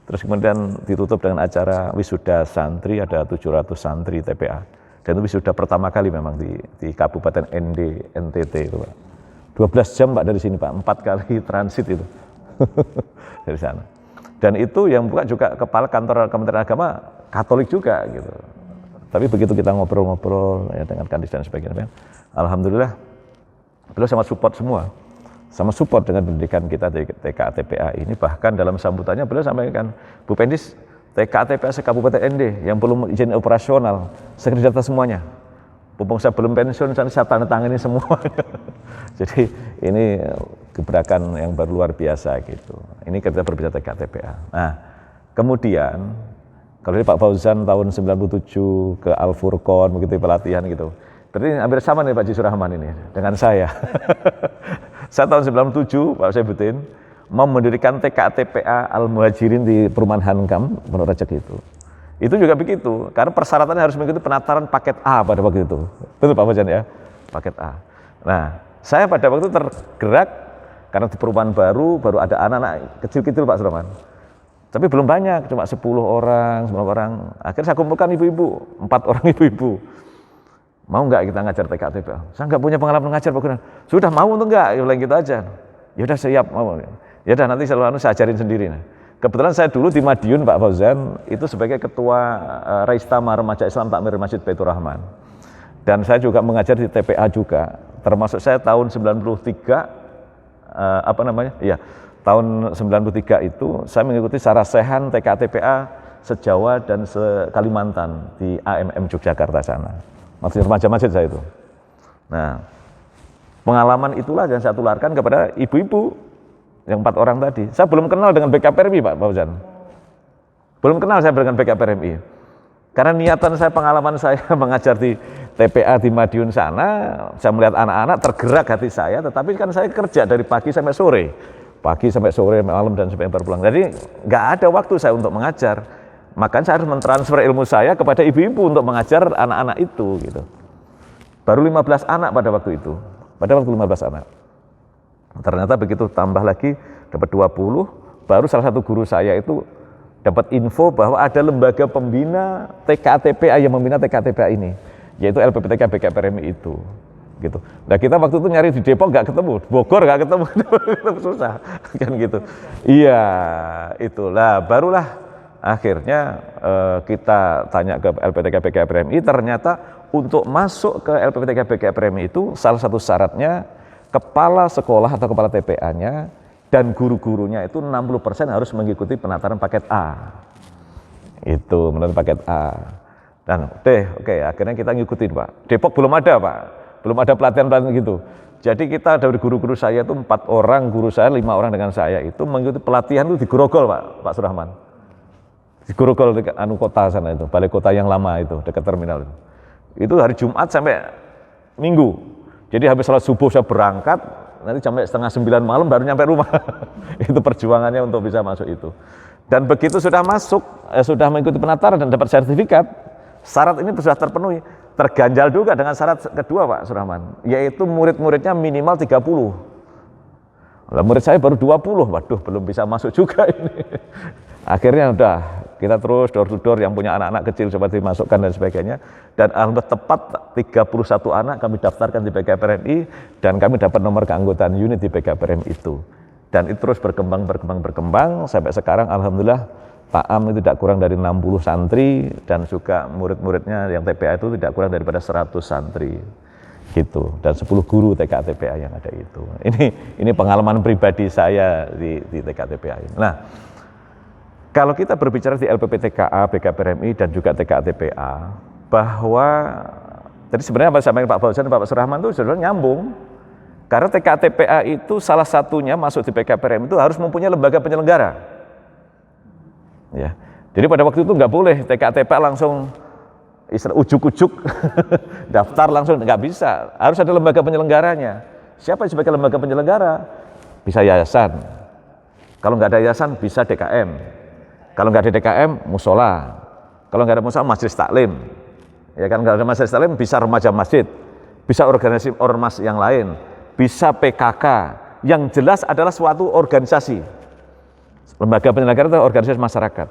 Terus kemudian ditutup dengan acara wisuda santri, ada 700 santri TPA. Dan itu wisuda pertama kali memang di Kabupaten NTT itu Pak. 12 jam Pak dari sini Pak, 4 kali transit itu dari sana. Dan itu yang buka juga kepala kantor Kementerian Agama Katolik juga gitu. Tapi begitu kita ngobrol-ngobrol ya dengan Kadis dan sebagainya, alhamdulillah beliau sangat support semua, sama support dengan pendidikan kita di TKA TPA ini. Bahkan dalam sambutannya beliau sampaikan, Bu Pendis, TKA TPA se-Kabupaten ND yang belum izin operasional, segera data semuanya. Mumpung saya belum pensiun, saya tanda tangani semua. Jadi ini gebrakan yang luar biasa gitu. Ini kita berbicara TKA TPA. Nah, kemudian kalau ini Pak Fauzan tahun 97 ke Al Furqon begitu pelatihan gitu. Berarti hampir sama nih Pak Haji Surahman ini dengan saya. Saya tahun 97 Pak Saifuddin mau mendirikan TKA TPA Al Muhajirin di Perumahan Hankam Pondok Rajak itu. Itu juga begitu, karena persyaratannya harus mengikuti penataran paket A pada waktu itu. Betul Pak Fauzan ya, paket A. Nah, saya pada waktu itu tergerak karena di perumahan baru ada anak-anak kecil-kecil Pak Surahman. Tapi belum banyak, cuma 10 orang. Akhirnya saya kumpulkan ibu-ibu, 4 orang ibu-ibu. Mau nggak kita ngajar TKTPA? Saya nggak punya pengalaman ngajar Pak Gunan. Sudah mau atau enggak? Ya bilang gitu aja. Ya udah siap mau. Ya udah nanti selalu saya ajarin sendiri. Nah, kebetulan saya dulu di Madiun Pak Fauzan itu sebagai ketua Raistama Remaja Islam Takmir Masjid Baitur Rahman. Dan saya juga mengajar di TPA juga. Termasuk saya tahun 93 tahun 93 itu saya mengikuti sarasehan TKTPA se-Jawa dan se-Kalimantan di AMM Yogyakarta sana. Masjid remaja masjid saya itu. Nah, pengalaman itulah yang saya tularkan kepada ibu-ibu yang 4 orang tadi. Saya belum kenal dengan BKPRMI Pak Fauzan. Belum kenal saya dengan BKPRMI. Karena niatan saya, pengalaman saya mengajar di TPA di Madiun sana, saya melihat anak-anak tergerak hati saya, tetapi kan saya kerja dari pagi sampai sore. Pagi sampai sore, malam dan sampai berpulang. Jadi nggak ada waktu saya untuk mengajar. Makanya saya harus mentransfer ilmu saya kepada ibu-ibu untuk mengajar anak-anak itu gitu. Baru 15 anak pada waktu itu. Pada waktu 15 anak. Ternyata begitu tambah lagi dapat 20, baru salah satu guru saya itu dapat info bahwa ada lembaga pembina TKTPA yang membina TKTPA ini, yaitu LPPTK BKPRMI itu. Gitu. Nah kita waktu itu nyari di Depok nggak ketemu, Bogor nggak ketemu, susah kan gitu. Iya itulah barulah akhirnya kita tanya ke LPPTK BKPRMI, ternyata untuk masuk ke LPPTK BKPRMI itu salah satu syaratnya kepala sekolah atau kepala TPA-nya dan guru-gurunya itu 60% harus mengikuti penataran paket A. Itu menurut paket A. Dan oke, akhirnya kita ngikutin Pak. Depok belum ada Pak. Belum ada pelatihan-pelatihan gitu. Jadi kita dari guru-guru saya itu 4 orang, guru saya 5 orang dengan saya itu mengikuti pelatihan itu di Grogol Pak Surahman. Di Grogol dekat kota sana itu, balai kota yang lama itu, dekat terminal itu. Itu hari Jumat sampai Minggu. Jadi habis salat subuh saya berangkat, nanti sampai setengah 9 malam baru nyampe rumah. Itu perjuangannya untuk bisa masuk itu. Dan begitu sudah masuk, sudah mengikuti penataran dan dapat sertifikat, syarat ini sudah terpenuhi. Terganjal juga dengan syarat kedua Pak Surahman, yaitu murid-muridnya minimal 30. Lah murid saya baru 20, waduh belum bisa masuk juga ini. Akhirnya udah kita terus door to door yang punya anak-anak kecil seperti dimasukkan dan sebagainya. Dan alhamdulillah tepat 31 anak kami daftarkan di BKPRMI dan kami dapat nomor keanggotaan unit di BKPRMI itu. Dan itu terus berkembang sampai sekarang alhamdulillah Pak Am itu tidak kurang dari 60 santri dan juga murid-muridnya yang TPA itu tidak kurang daripada 100 santri gitu, dan 10 guru TKTPA yang ada itu. Ini pengalaman pribadi saya di TKTPA ini. Nah, kalau kita berbicara di LPPTKA, BKPRMI dan juga TKTPA, bahwa tadi sebenarnya apa sama Pak Fauzan dan Pak Surahman itu sebenarnya nyambung. Karena TKTPA itu salah satunya masuk di BKPRMI itu harus mempunyai lembaga penyelenggara. Ya, jadi pada waktu itu nggak boleh TKTPA langsung ujuk-ujuk daftar langsung, nggak bisa, harus ada lembaga penyelenggaranya. Siapa yang sebagai lembaga penyelenggara? Bisa yayasan, kalau nggak ada yayasan bisa DKM, kalau nggak ada DKM musola, kalau nggak ada musola majelis taklim, ya kan, nggak ada majelis taklim bisa remaja masjid, bisa organisasi ormas yang lain, bisa PKK, yang jelas adalah suatu organisasi. Lembaga penyelenggara itu organisasi masyarakat.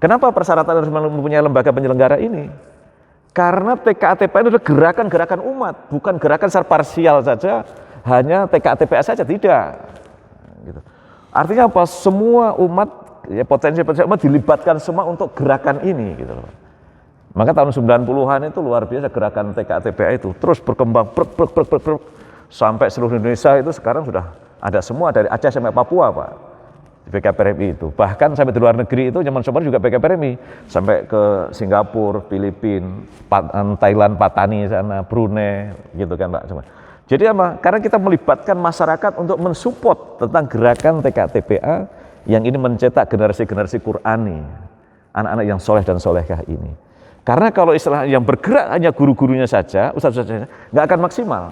Kenapa persyaratan harus mempunyai lembaga penyelenggara ini? Karena TKTPA itu adalah gerakan-gerakan umat, bukan gerakan secara parsial saja, hanya TKTPA saja, tidak. Gitu. Artinya apa? Semua umat, ya, potensi umat dilibatkan semua untuk gerakan ini. Gitu loh. Maka tahun 90-an itu luar biasa gerakan TKTPA itu, terus berkembang, sampai seluruh Indonesia itu sekarang sudah ada semua, dari Aceh sampai Papua Pak. BKPRMI itu, bahkan sampai di luar negeri itu zaman sopan juga BKPRMI, sampai ke Singapura, Filipina, Thailand, Patani sana, Brunei, gitu kan Pak. Jadi apa? Karena kita melibatkan masyarakat untuk mensupport tentang gerakan TKTPA yang ini mencetak generasi-generasi Qurani, anak-anak yang soleh dan solehkah ini. Karena kalau istilah yang bergerak hanya guru-gurunya saja, ustaz-ustaznya, nggak akan maksimal.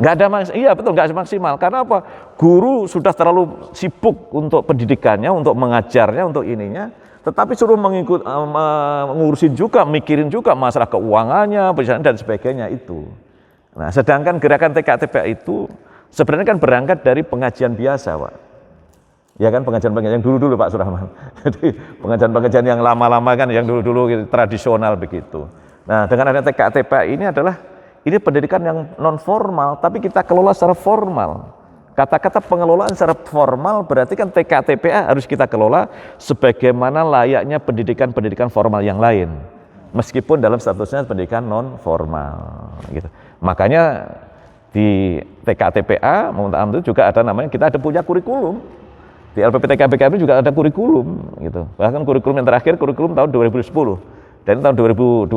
Nggak ada iya betul, nggak maksimal. Karena apa? Guru sudah terlalu sibuk untuk pendidikannya, untuk mengajarnya, untuk ininya. Tetapi suruh mengurusin juga, mikirin juga masalah keuangannya, perizinan dan sebagainya itu. Nah, sedangkan gerakan TKTPA itu sebenarnya kan berangkat dari pengajian biasa, Pak. Ya kan, pengajian-pengajian yang dulu-dulu Pak Surahman. Jadi pengajian-pengajian yang lama-lama kan, yang dulu-dulu tradisional begitu. Nah, dengan adanya TKTPA ini pendidikan yang non formal, tapi kita kelola secara formal. Kata-kata pengelolaan secara formal berarti kan TKTPA harus kita kelola sebagaimana layaknya pendidikan-pendidikan formal yang lain, meskipun dalam statusnya pendidikan non formal gitu. Makanya di TKTPA itu juga ada namanya, kita ada punya kurikulum. Di LPPTK-BKM juga ada kurikulum gitu. Bahkan kurikulum yang terakhir kurikulum tahun 2010. Dan tahun 2021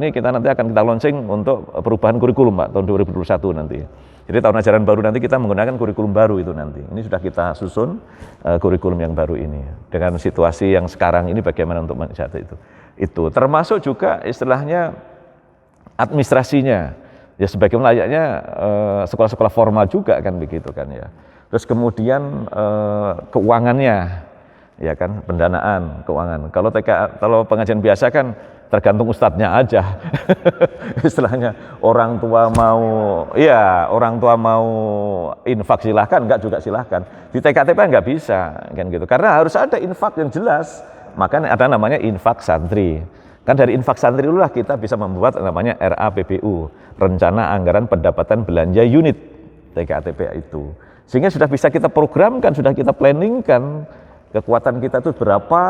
ini kita nanti akan kita launching untuk perubahan kurikulum Pak, tahun 2021 nanti. Jadi tahun ajaran baru nanti kita menggunakan kurikulum baru itu nanti. Ini sudah kita susun kurikulum yang baru ini. Dengan situasi yang sekarang ini bagaimana untuk mencapai itu. Itu termasuk juga istilahnya administrasinya. Ya sebagaimana layaknya sekolah-sekolah formal juga kan begitu kan ya. Terus kemudian keuangannya, ya kan, pendanaan, keuangan. Kalau pengajian biasa kan tergantung ustadznya aja. Istilahnya orang tua mau infak silahkan, enggak juga silahkan. Di TKTP enggak bisa kan gitu. Karena harus ada infak yang jelas. Makanya ada namanya infak santri. Kan dari infak santri itulah kita bisa membuat namanya RAPBU, Rencana Anggaran Pendapatan Belanja Unit TKTP itu. Sehingga sudah bisa kita programkan, sudah kita planningkan kekuatan kita itu berapa,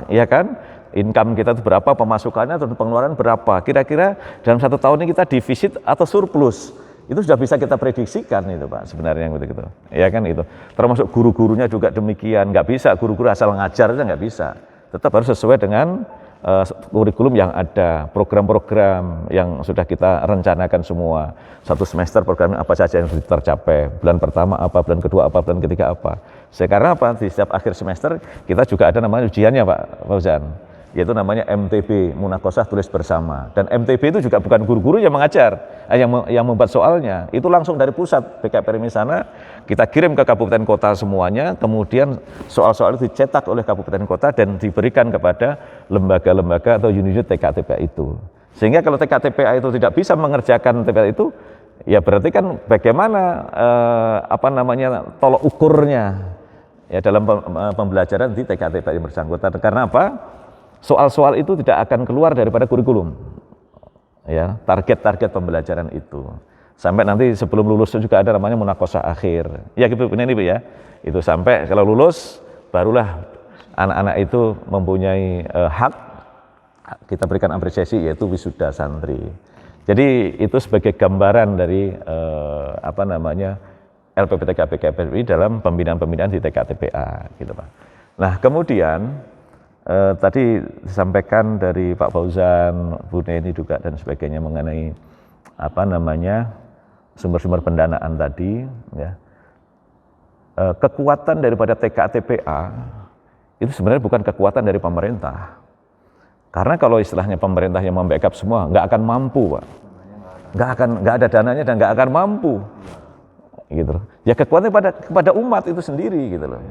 ya kan? Income kita itu berapa, pemasukannya atau pengeluaran berapa. Kira-kira dalam 1 tahun ini kita defisit atau surplus. Itu sudah bisa kita prediksikan itu Pak, sebenarnya yang begitu. Ya kan itu. Termasuk guru-gurunya juga demikian. Nggak bisa guru-guru asal ngajar aja nggak bisa. Tetap harus sesuai dengan kurikulum yang ada, program-program yang sudah kita rencanakan semua. 1 semester programnya apa saja yang sudah tercapai, bulan pertama apa, bulan kedua apa, bulan ketiga apa. Sekarang apa, di setiap akhir semester kita juga ada namanya ujiannya Pak Fauzan, yaitu namanya MTB, Munakosah Tulis Bersama. Dan MTB itu juga bukan guru-guru yang mengajar, yang membuat soalnya, itu langsung dari pusat BKPRMI sana, kita kirim ke kabupaten kota semuanya, kemudian soal-soal itu dicetak oleh kabupaten kota dan diberikan kepada lembaga-lembaga atau unit TKTPA itu. Sehingga kalau TKTPA itu tidak bisa mengerjakan TKTPA itu, ya berarti kan bagaimana tolok ukurnya ya dalam pembelajaran di TKTPA yang bersangkutan. Karena apa? Soal-soal itu tidak akan keluar daripada kurikulum. Ya, target-target pembelajaran itu. Sampai nanti sebelum lulus juga ada namanya munakosah akhir. Ya gitu ini ya. Itu sampai kalau lulus barulah anak-anak itu mempunyai hak kita berikan apresiasi, yaitu wisuda santri. Jadi itu sebagai gambaran dari LPPTK-BKPRI dalam pembinaan-pembinaan di TKTPA gitu Pak. Nah, kemudian tadi disampaikan dari Pak Fauzan, Bu Neni juga dan sebagainya mengenai sumber-sumber pendanaan tadi ya. Kekuatan daripada TKTPA itu sebenarnya bukan kekuatan dari pemerintah. Karena kalau istilahnya pemerintah yang membackup semua nggak akan mampu Pak. Nggak ada dananya dan nggak akan mampu. Gitu. Ya kekuatannya kepada umat itu sendiri gitu loh.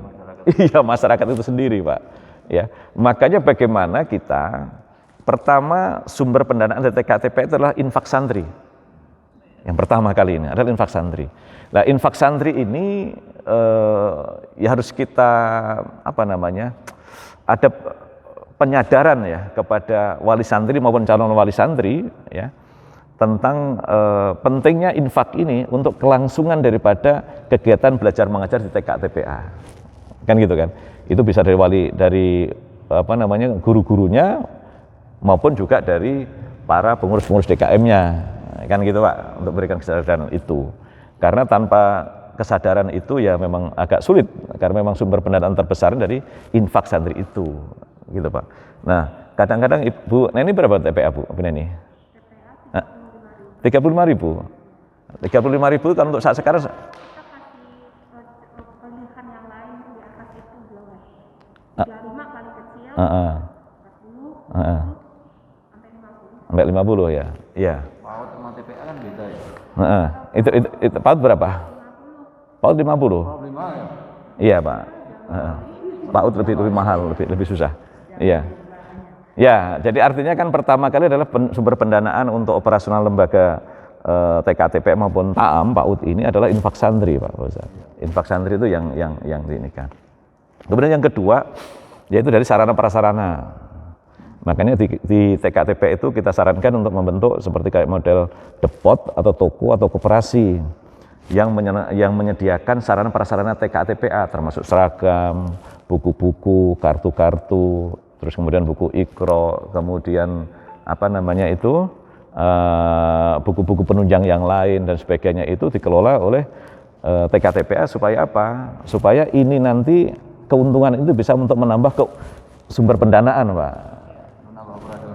Iya, masyarakat itu sendiri Pak. Ya, makanya bagaimana kita pertama sumber pendanaan dari TKTP itu adalah infak santri. Yang pertama kali ini adalah infak santri. Nah, infak santri ini ya harus kita ada penyadaran ya kepada wali santri maupun calon wali santri ya tentang pentingnya infak ini untuk kelangsungan daripada kegiatan belajar mengajar di TKTPA. Kan gitu kan. Itu bisa dari guru-gurunya maupun juga dari para pengurus-pengurus DKM-nya, kan gitu Pak, untuk berikan kesadaran itu. Karena tanpa kesadaran itu ya memang agak sulit, karena memang sumber pendanaan terbesar dari infak santri itu, gitu Pak. Nah, kadang-kadang Ibu Neni berapa TPA Bu Neni? 35.000. 35.000 kan untuk saat sekarang. Sampai 50 ya. Iya. PAUD sama TPA kan beda ya. Itu PAUD berapa? PAUD 50. PAUD 5 ya. Iya, Pak. PAUD lebih mahal, lebih susah. Iya. Ya, jadi artinya kan pertama kali adalah sumber pendanaan untuk operasional lembaga TKTP maupun TAAM PAUD ini adalah infak santri, Pak Ustaz. Infak santri itu yang diinikan. Kemudian yang kedua yaitu dari sarana prasarana. Makanya di TKTP itu kita sarankan untuk membentuk seperti kayak model depot atau toko atau koperasi yang menyediakan sarana prasarana TKTPA termasuk seragam, buku-buku, kartu-kartu, terus kemudian buku ikro, kemudian apa namanya itu buku-buku penunjang yang lain dan sebagainya itu dikelola oleh TKTPA supaya apa? Supaya ini nanti keuntungan itu bisa untuk menambah sumber pendanaan, Pak.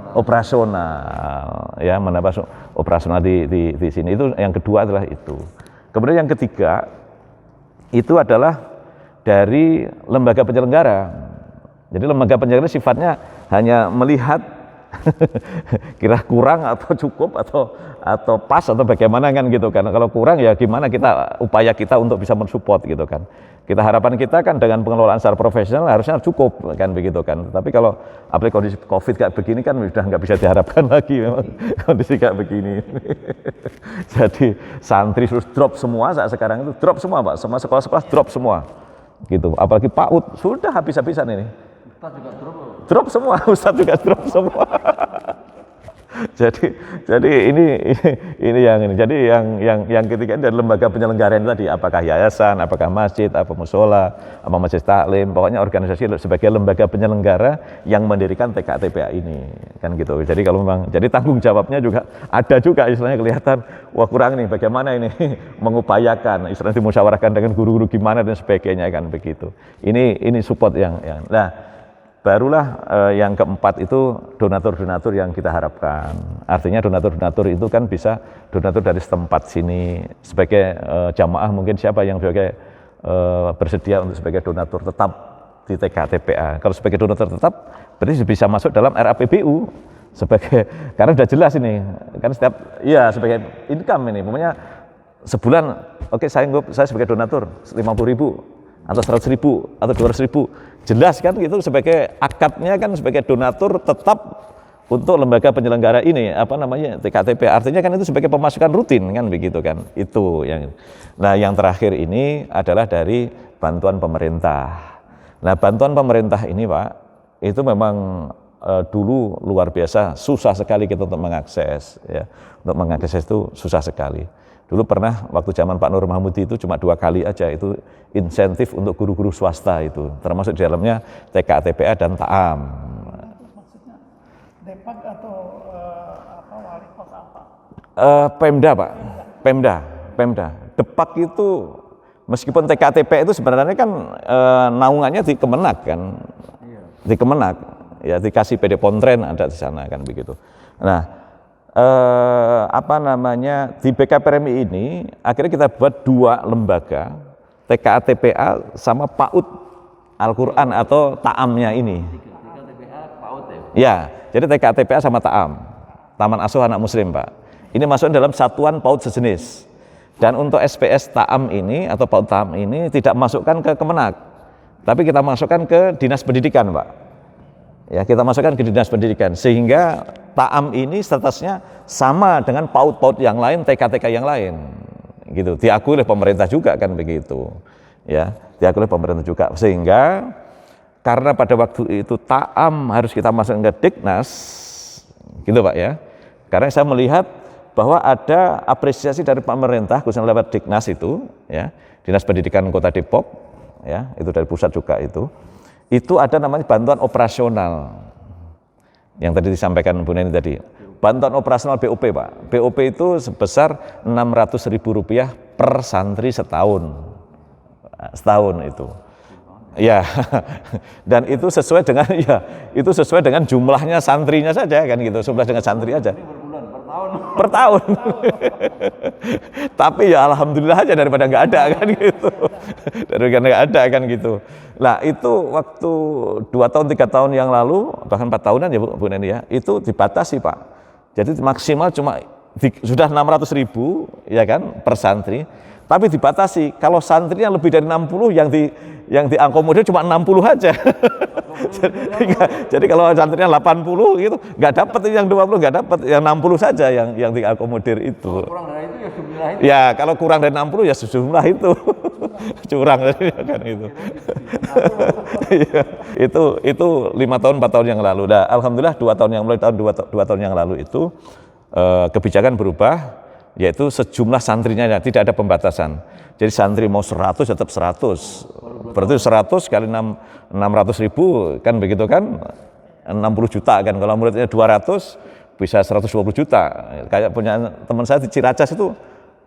Operasional, ya menambah operasional di sini. Itu yang kedua adalah itu. Kemudian yang ketiga itu adalah dari lembaga penyelenggara. Jadi lembaga penyelenggara sifatnya hanya melihat kira kurang atau cukup atau pas atau bagaimana kan gitu kan. Kalau kurang ya gimana upaya kita untuk bisa mensupport gitu kan. Harapan kita kan dengan pengelolaan secara profesional harusnya cukup kan begitu kan. Tapi kalau apalagi kondisi Covid kayak begini kan sudah nggak bisa diharapkan lagi memang kondisi kayak begini. Jadi santri terus drop semua saat sekarang itu drop semua, Pak. Semua sekolah-sekolah drop semua. Gitu. Apalagi PAUD sudah habis-habisan ini. Ustaz juga drop. Drop semua, Ustaz juga drop semua. jadi ini yang ini. Jadi yang ketiga dari lembaga penyelenggaraan tadi, apakah yayasan, apakah masjid, apa musola, apa masjid taklim, pokoknya organisasi sebagai lembaga penyelenggara yang mendirikan TKTPA ini, kan gitu. Jadi kalau memang jadi tanggung jawabnya juga ada juga istilahnya kelihatan, wah kurang nih, bagaimana ini mengupayakan, istilahnya dimusyawarahkan dengan guru-guru gimana dan sebagainya kan begitu. Ini support yang nah. Barulah yang keempat itu donatur-donatur yang kita harapkan. Artinya donatur-donatur itu kan bisa donatur dari setempat sini sebagai jamaah mungkin siapa yang bersedia untuk sebagai donatur tetap di TKTPA. Kalau sebagai donatur tetap berarti bisa masuk dalam RAPBU karena sudah jelas ini kan setiap sebagai income ini. Pokoknya sebulan oke saya sebagai donatur 50.000 atau 100.000 atau 200.000 jelas kan gitu sebagai akadnya kan sebagai donatur tetap untuk lembaga penyelenggara ini apa namanya TKTP artinya kan itu sebagai pemasukan rutin kan begitu kan itu yang terakhir ini adalah dari bantuan pemerintah. Nah bantuan pemerintah ini Pak itu memang dulu luar biasa susah sekali kita untuk mengakses ya untuk mengakses itu susah sekali. Dulu pernah waktu zaman Pak Nur Mahmudi itu cuma 2 kali aja itu insentif untuk guru-guru swasta itu, termasuk di dalamnya TKTPA dan TAAM. Maksudnya Depak atau wali kota apa? Pemda Pak, Pemda. Depak itu meskipun TKTP itu sebenarnya kan naungannya di Kemenak kan, di Kemenak ya dikasih PD Pontren ada di sana kan begitu. Nah. Di BKPRMI ini akhirnya kita buat 2 lembaga TKTPA sama PAUD Al-Quran atau TAAM-nya ini. TKTPA PAUD ya? Ya, jadi TKTPA sama TAAM, Taman Asuh Anak Muslim Pak. Ini masuk dalam satuan PAUD sejenis. Dan untuk SPS TAAM ini atau PAUD TAAM ini tidak masukkan ke Kemenak, tapi kita masukkan ke Dinas Pendidikan Pak. Ya kita masukkan ke Dinas Pendidikan sehingga TAAM ini statusnya sama dengan PAUD-PAUD yang lain, TK-TK yang lain, gitu. Diakui oleh pemerintah juga kan begitu, ya. Diakui oleh pemerintah juga sehingga karena pada waktu itu TAAM harus kita masukkan ke Diknas, gitu Pak ya. Karena saya melihat bahwa ada apresiasi dari pemerintah khususnya lewat Diknas itu, ya, Dinas Pendidikan Kota Depok, ya, itu dari pusat juga itu ada namanya bantuan operasional yang tadi disampaikan Bu Neni tadi, bantuan operasional BOP Pak. BOP itu sebesar Rp600.000 per santri setahun itu ya. Dan itu sesuai dengan jumlahnya santrinya saja kan gitu, sebelah dengan santri aja per tahun. Tapi ya alhamdulillah aja daripada nggak ada kan gitu. Nah itu waktu 2 tahun 3 tahun yang lalu bahkan 4 tahunan ya Bu Neni ya itu dibatasi Pak. Jadi maksimal cuma sudah 600.000 ya kan per santri. Tapi dibatasi kalau santrinya lebih dari 60 yang diakomodir cuma 60 aja. Jadi kalau santrinya 80 gitu, nggak dapat yang 20 nggak dapat, yang 60 saja yang diakomodir itu. Kurang dari itu ya jumlah itu. Ya kalau kurang dari 60 ya sejumlah itu. Curang kan itu. itu 5 tahun 4 tahun yang lalu. Nah, alhamdulillah 2 tahun yang lalu, dua tahun yang lalu itu kebijakan berubah, yaitu sejumlah santrinya tidak ada pembatasan. Jadi santri mau 100 tetap 100. Berarti 100 kali 600 ribu kan begitu kan, 60 juta kan. Kalau muridnya 200 bisa 120 juta. Kayak punya teman saya di Ciracas itu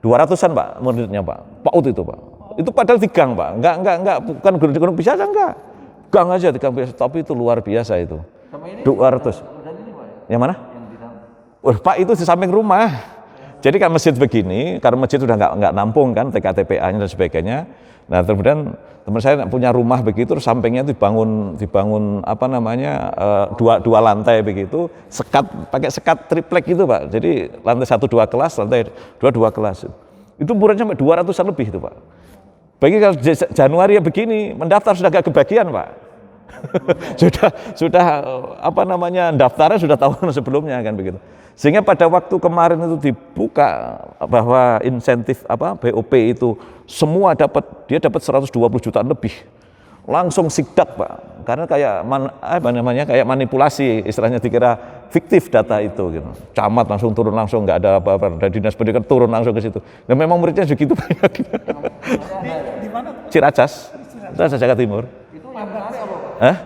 200-an Pak muridnya Pak. PAUD itu Pak. Itu padahal di gang Pak. Enggak bukan gunung biasa enggak. Gang aja di gang biasa, tapi itu luar biasa itu. 200. Yang mana? Pak itu di samping rumah. Jadi kan masjid begini, karena masjid sudah nggak nampung kan TKTPA-nya dan sebagainya. Nah kemudian teman saya punya rumah begitu, terus sampingnya dibangun apa namanya dua lantai begitu, pakai sekat triplek gitu Pak. Jadi lantai 1 2 kelas, lantai 2 2 kelas. Itu muridnya sampai 200-an lebih itu Pak. Bagi kalau Januari ya begini, mendaftar sudah gak kebagian Pak. sudah apa namanya daftarnya sudah tahun sebelumnya kan begitu. Sehingga pada waktu kemarin itu dibuka bahwa insentif BOP itu semua dia dapat 120 jutaan lebih. Langsung sidak Pak. Karena kayak manipulasi, istilahnya dikira fiktif data itu gitu. Camat langsung turun langsung, nggak ada apa-apa. Dan dinas pendidikan turun langsung ke situ. Dan memang muridnya segitu banyak. Di mana? Ciracas, Jakarta Timur. Itu yang menarik apa Pak? Hah?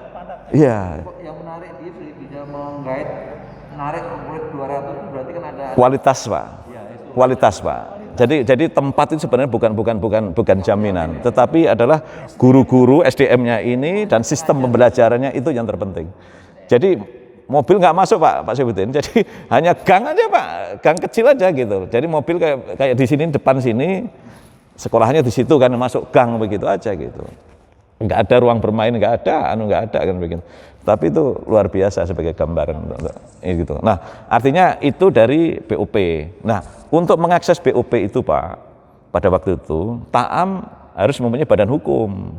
Iya. Yang menarik dia bisa menggait menarik murid 200 itu berarti kan ada Kualitas Pak. Kualitas Pak. Jadi tempat itu sebenarnya bukan jaminan, tetapi adalah guru-guru SDM-nya ini dan sistem pembelajarannya itu yang terpenting. Jadi mobil nggak masuk Pak Syaifuddin, jadi hanya gang aja Pak, gang kecil aja gitu. Jadi mobil kayak di sini depan sini, sekolahnya di situ kan masuk gang begitu aja gitu. Nggak ada ruang bermain, nggak ada kan begitu. Tapi itu luar biasa sebagai gambaran gitu. Nah, artinya itu dari BOP. Nah, untuk mengakses BOP itu Pak, pada waktu itu Ta'am harus mempunyai badan hukum.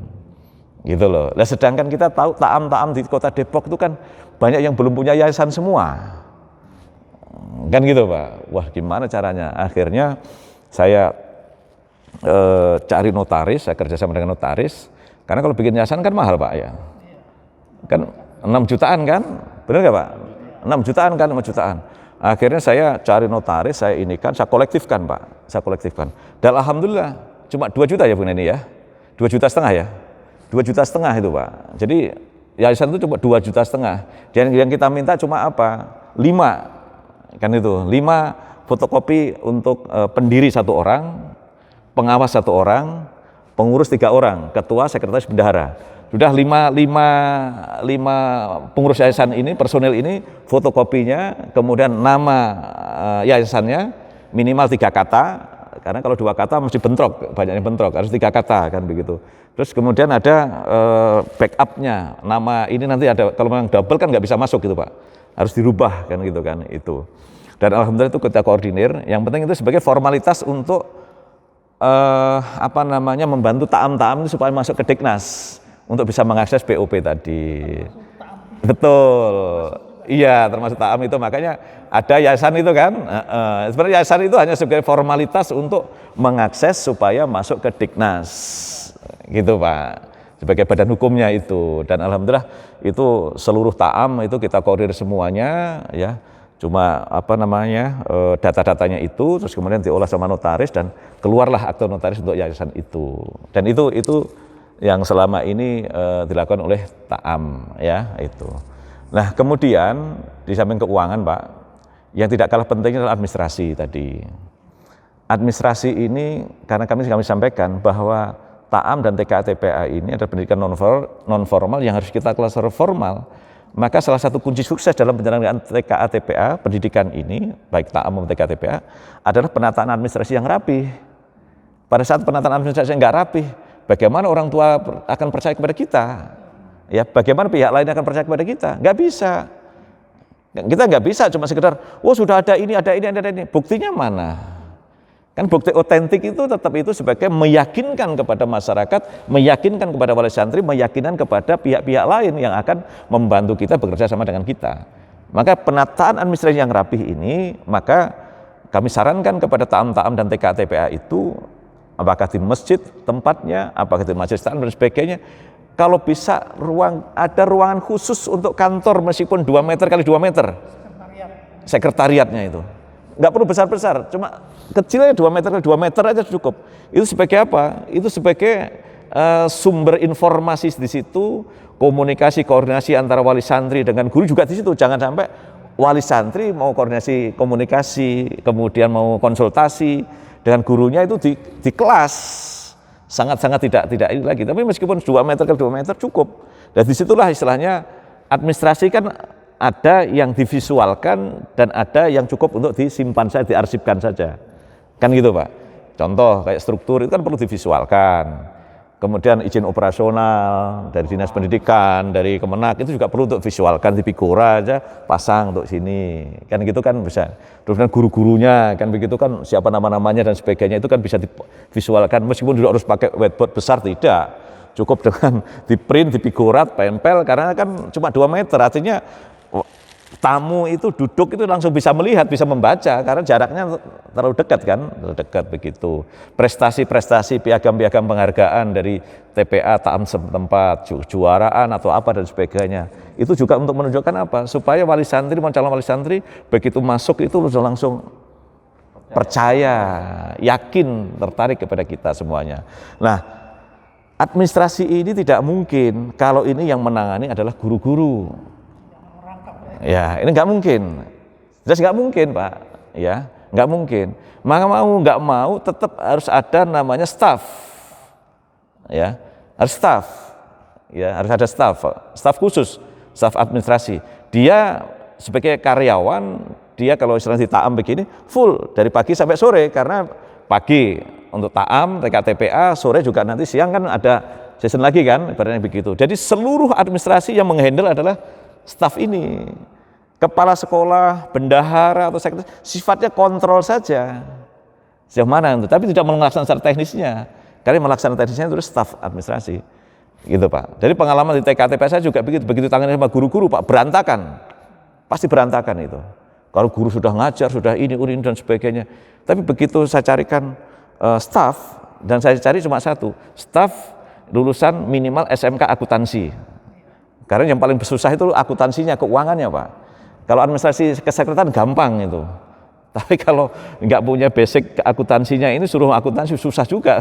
Gitu loh. Nah, sedangkan kita tahu Ta'am di Kota Depok itu kan banyak yang belum punya yayasan semua. Kan gitu Pak. Wah, gimana caranya? Akhirnya saya cari notaris, saya kerjasama dengan notaris. Karena kalau bikin yayasan kan mahal Pak ya. Kan 6 jutaan kan, benar nggak Pak? 6 jutaan kan, 5 jutaan. Akhirnya saya cari notaris, saya kolektifkan Pak, saya kolektifkan. Dan alhamdulillah cuma 2 juta ya Bu Neni ya, 2,5 juta ya, 2,5 juta itu Pak. Jadi yayasan itu cuma 2,5 juta. Dan yang kita minta cuma apa? 5, kan itu, 5 fotokopi untuk pendiri 1 orang, pengawas 1 orang, pengurus 3 orang, ketua, sekretaris, bendahara. Sudah 5 pengurus yayasan ini, personil ini, fotokopinya, kemudian nama yayasannya minimal 3 kata, karena kalau 2 kata mesti bentrok, banyaknya bentrok, harus 3 kata kan begitu. Terus kemudian ada backupnya, nama ini nanti ada, kalau memang double kan nggak bisa masuk gitu Pak, harus dirubah kan gitu kan itu. Dan alhamdulillah itu kita koordinir. Yang penting itu sebagai formalitas untuk membantu Ta'am itu supaya masuk ke Diknas. Untuk bisa mengakses BOP tadi. Betul. Iya, termasuk Ta'am itu, makanya ada yayasan itu kan. Sebenarnya yayasan itu hanya sebagai formalitas untuk mengakses supaya masuk ke Diknas. Gitu Pak. Sebagai badan hukumnya itu. Dan alhamdulillah itu seluruh Ta'am itu kita koordinir semuanya ya. Cuma data-datanya itu terus kemudian diolah sama notaris dan keluarlah akte notaris untuk yayasan itu. Dan itu yang selama ini dilakukan oleh Ta'am ya itu. Nah kemudian di samping keuangan Pak, yang tidak kalah pentingnya adalah administrasi tadi. Administrasi ini karena kami sampaikan bahwa Ta'am dan TKA-TPA ini adalah pendidikan non formal yang harus kita kelas formal. Maka salah satu kunci sukses dalam penyelenggaraan TKA-TPA pendidikan ini, baik Ta'am maupun TKA-TPA, adalah penataan administrasi yang rapi. Pada saat penataan administrasi yang nggak rapi, bagaimana orang tua akan percaya kepada kita? Ya, bagaimana pihak lain akan percaya kepada kita? Nggak bisa. Kita nggak bisa cuma sekedar, sudah ada ini. Buktinya mana? Kan bukti otentik itu tetap itu sebagai meyakinkan kepada masyarakat, meyakinkan kepada wali santri, meyakinkan kepada pihak-pihak lain yang akan membantu kita bekerja sama dengan kita. Maka penataan administrasi yang rapih ini, maka kami sarankan kepada ta'am-ta'am dan TKA-TPA itu, apakah di masjid tempatnya, apakah di majelis ta'am dan sebagainya, kalau bisa ada ruangan khusus untuk kantor meskipun 2 meter kali 2 meter. Sekretariatnya itu. Nggak perlu besar-besar, cuma kecilnya 2 meter kali 2 meter aja cukup. Itu sebagai apa? Itu sebagai sumber informasi di situ, komunikasi, koordinasi antara wali santri dengan guru juga di situ. Jangan sampai wali santri mau koordinasi komunikasi, kemudian mau konsultasi dengan gurunya itu di kelas. Sangat-sangat tidak ini lagi. Tapi meskipun 2 meter ke 2 meter cukup. Dan disitulah istilahnya administrasi kan ada yang divisualkan dan ada yang cukup untuk disimpan saja, diarsipkan saja. Kan gitu Pak. Contoh kayak struktur itu kan perlu divisualkan. Kemudian izin operasional dari Dinas Pendidikan, dari Kemenak itu juga perlu untuk visualkan, di Figura aja pasang untuk sini. Kan gitu kan bisa. Terus guru-gurunya kan begitu kan, siapa nama-namanya dan sebagainya itu kan bisa divisualkan meskipun tidak harus pakai whiteboard besar, tidak. Cukup dengan di print, di figurat, tempel karena kan cuma 2 meter, artinya tamu itu duduk itu langsung bisa melihat, bisa membaca karena jaraknya terlalu dekat kan, terlalu dekat begitu. Prestasi-prestasi, piagam-piagam penghargaan dari TPA, ta'am setempat, juaraan atau apa dan sebagainya. Itu juga untuk menunjukkan apa? Supaya wali santri, calon wali santri begitu masuk itu langsung percaya, yakin, tertarik kepada kita semuanya. Nah, administrasi ini tidak mungkin kalau ini yang menangani adalah guru-guru. Ya, ini nggak mungkin. Jelas nggak mungkin, Pak. Ya, nggak mungkin. Maka nggak mau tetap harus ada namanya staff. Ya, harus staff. Ya, harus ada staff khusus, staff administrasi. Dia sebagai karyawan, dia kalau istilahnya di ta'am begini full dari pagi sampai sore karena pagi untuk ta'am, TKTPA, sore juga nanti siang kan ada season lagi kan, ibaratnya begitu. Jadi seluruh administrasi yang menghandle adalah staf ini. Kepala sekolah, bendahara atau sekretaris sifatnya kontrol saja. Sejauh mana itu, tapi tidak melaksanakan secara teknisnya. Karena melaksanakan teknisnya itu staf administrasi. Gitu Pak. Jadi pengalaman di TKTPA saya juga begitu tangani sama guru-guru Pak, berantakan. Pasti berantakan itu. Kalau guru sudah ngajar, sudah ini dan sebagainya. Tapi begitu saya carikan staf, dan saya cari cuma satu, staf lulusan minimal SMK akuntansi. Karena yang paling susah itu akuntansinya, keuangannya Pak. Kalau administrasi kesekretariatan gampang itu. Tapi kalau nggak punya basic akuntansinya ini suruh akuntansi susah juga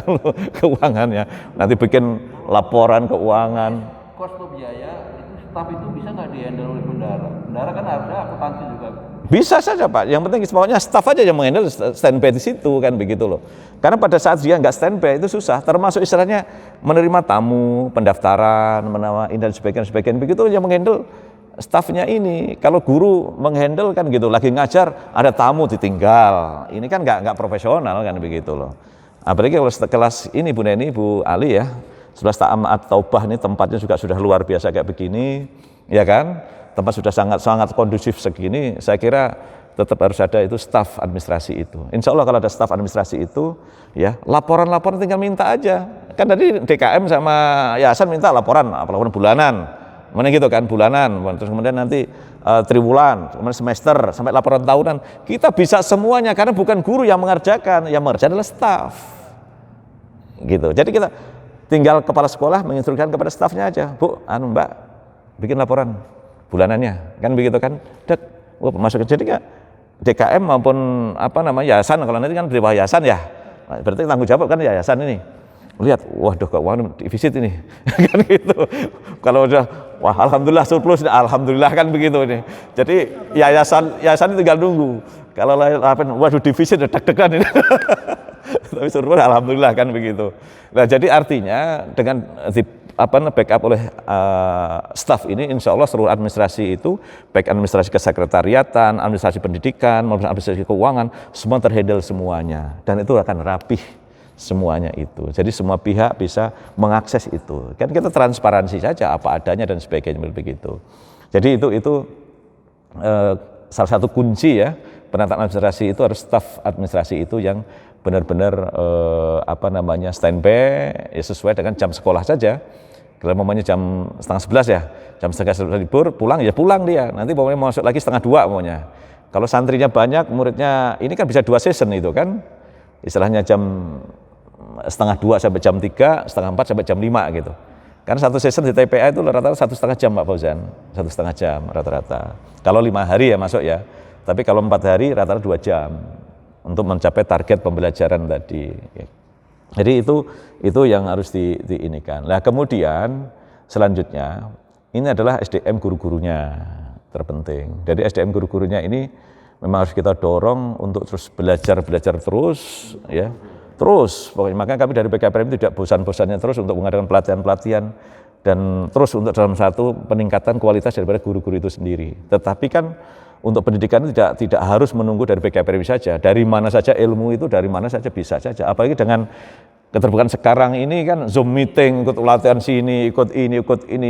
keuangannya. Nanti bikin laporan keuangan. Kos atau biaya itu staf itu bisa nggak dihandle oleh bendahara? Bendahara kan harusnya akuntansi juga. Bisa saja Pak, yang penting pokoknya staf aja yang menghandle standby di situ kan begitu loh. Karena pada saat dia nggak standby itu susah, termasuk istilahnya menerima tamu, pendaftaran, menawarin dan sebagainya begitu yang menghandle stafnya ini. Kalau guru menghandle kan gitu, lagi ngajar ada tamu ditinggal, ini kan nggak profesional kan begitu loh. Apalagi kalau kelas ini Bu Neni, Bu Ali ya, 11 ta'am at-taubah ini tempatnya juga sudah luar biasa kayak begini, ya kan? Tempat sudah sangat kondusif segini, saya kira tetap harus ada itu staf administrasi itu. Insya Allah kalau ada staf administrasi itu, ya laporan tinggal minta aja. Kan tadi DKM sama Yayasan minta laporan bulanan, mana gitu kan bulanan, terus kemudian nanti triwulan, kemudian semester, sampai laporan tahunan. Kita bisa semuanya karena bukan guru yang mengerjakan adalah staf. Gitu. Jadi kita tinggal kepala sekolah menginstruksikan kepada stafnya aja, Bu, Mbak, bikin laporan bulanannya, kan begitu kan, masuk ke jadi DKM maupun yayasan, kalau nanti kan beri yayasan ya, berarti tanggung jawab kan yayasan ini. Lihat, waduh keuangan defisit ini, kan gitu. Kalau udah, wah alhamdulillah surplus, alhamdulillah kan begitu ini. Jadi yayasan itu tinggal nunggu. Kalau waduh defisit deg-degan ini. Tapi surplus alhamdulillah kan begitu. Nah jadi artinya dengan backup oleh staf ini, insya Allah seluruh administrasi itu, baik administrasi kesekretariatan, administrasi pendidikan, maupun administrasi keuangan, semua terhandle semuanya, dan itu akan rapih semuanya itu. Jadi semua pihak bisa mengakses itu. Kan kita transparansi saja apa adanya dan sebagainya begitu. Jadi itu salah satu kunci ya penataan administrasi itu harus staf administrasi itu yang benar-benar standby ya sesuai dengan jam sekolah saja. Kalau momennya jam 10:30 ya, jam 11:30 libur, pulang ya pulang dia. Nanti pokoknya mau masuk lagi 1:30 pokoknya. Kalau santrinya banyak, muridnya ini kan bisa 2 season itu kan. Istilahnya jam 1:30 sampai jam 3, 3:30 sampai jam 5 gitu. Karena satu season di TPA itu rata-rata 1,5 jam Pak Fauzan, 1,5 jam rata-rata. Kalau 5 hari ya masuk ya, tapi kalau 4 hari rata-rata 2 jam untuk mencapai target pembelajaran tadi. Jadi itu yang harus diinikan. Nah kemudian selanjutnya ini adalah SDM guru-gurunya terpenting. Jadi SDM guru-gurunya ini memang harus kita dorong untuk terus belajar terus ya. Terus pokoknya makanya kami dari PKPRM tidak bosan-bosannya terus untuk mengadakan pelatihan-pelatihan dan terus untuk dalam satu peningkatan kualitas daripada guru-guru itu sendiri. Tetapi kan untuk pendidikan tidak harus menunggu dari PKPRM saja. Dari mana saja ilmu itu dari mana saja bisa saja. Apalagi dengan keterbukaan sekarang ini kan Zoom meeting, ikut pelatihan sini, ikut ini,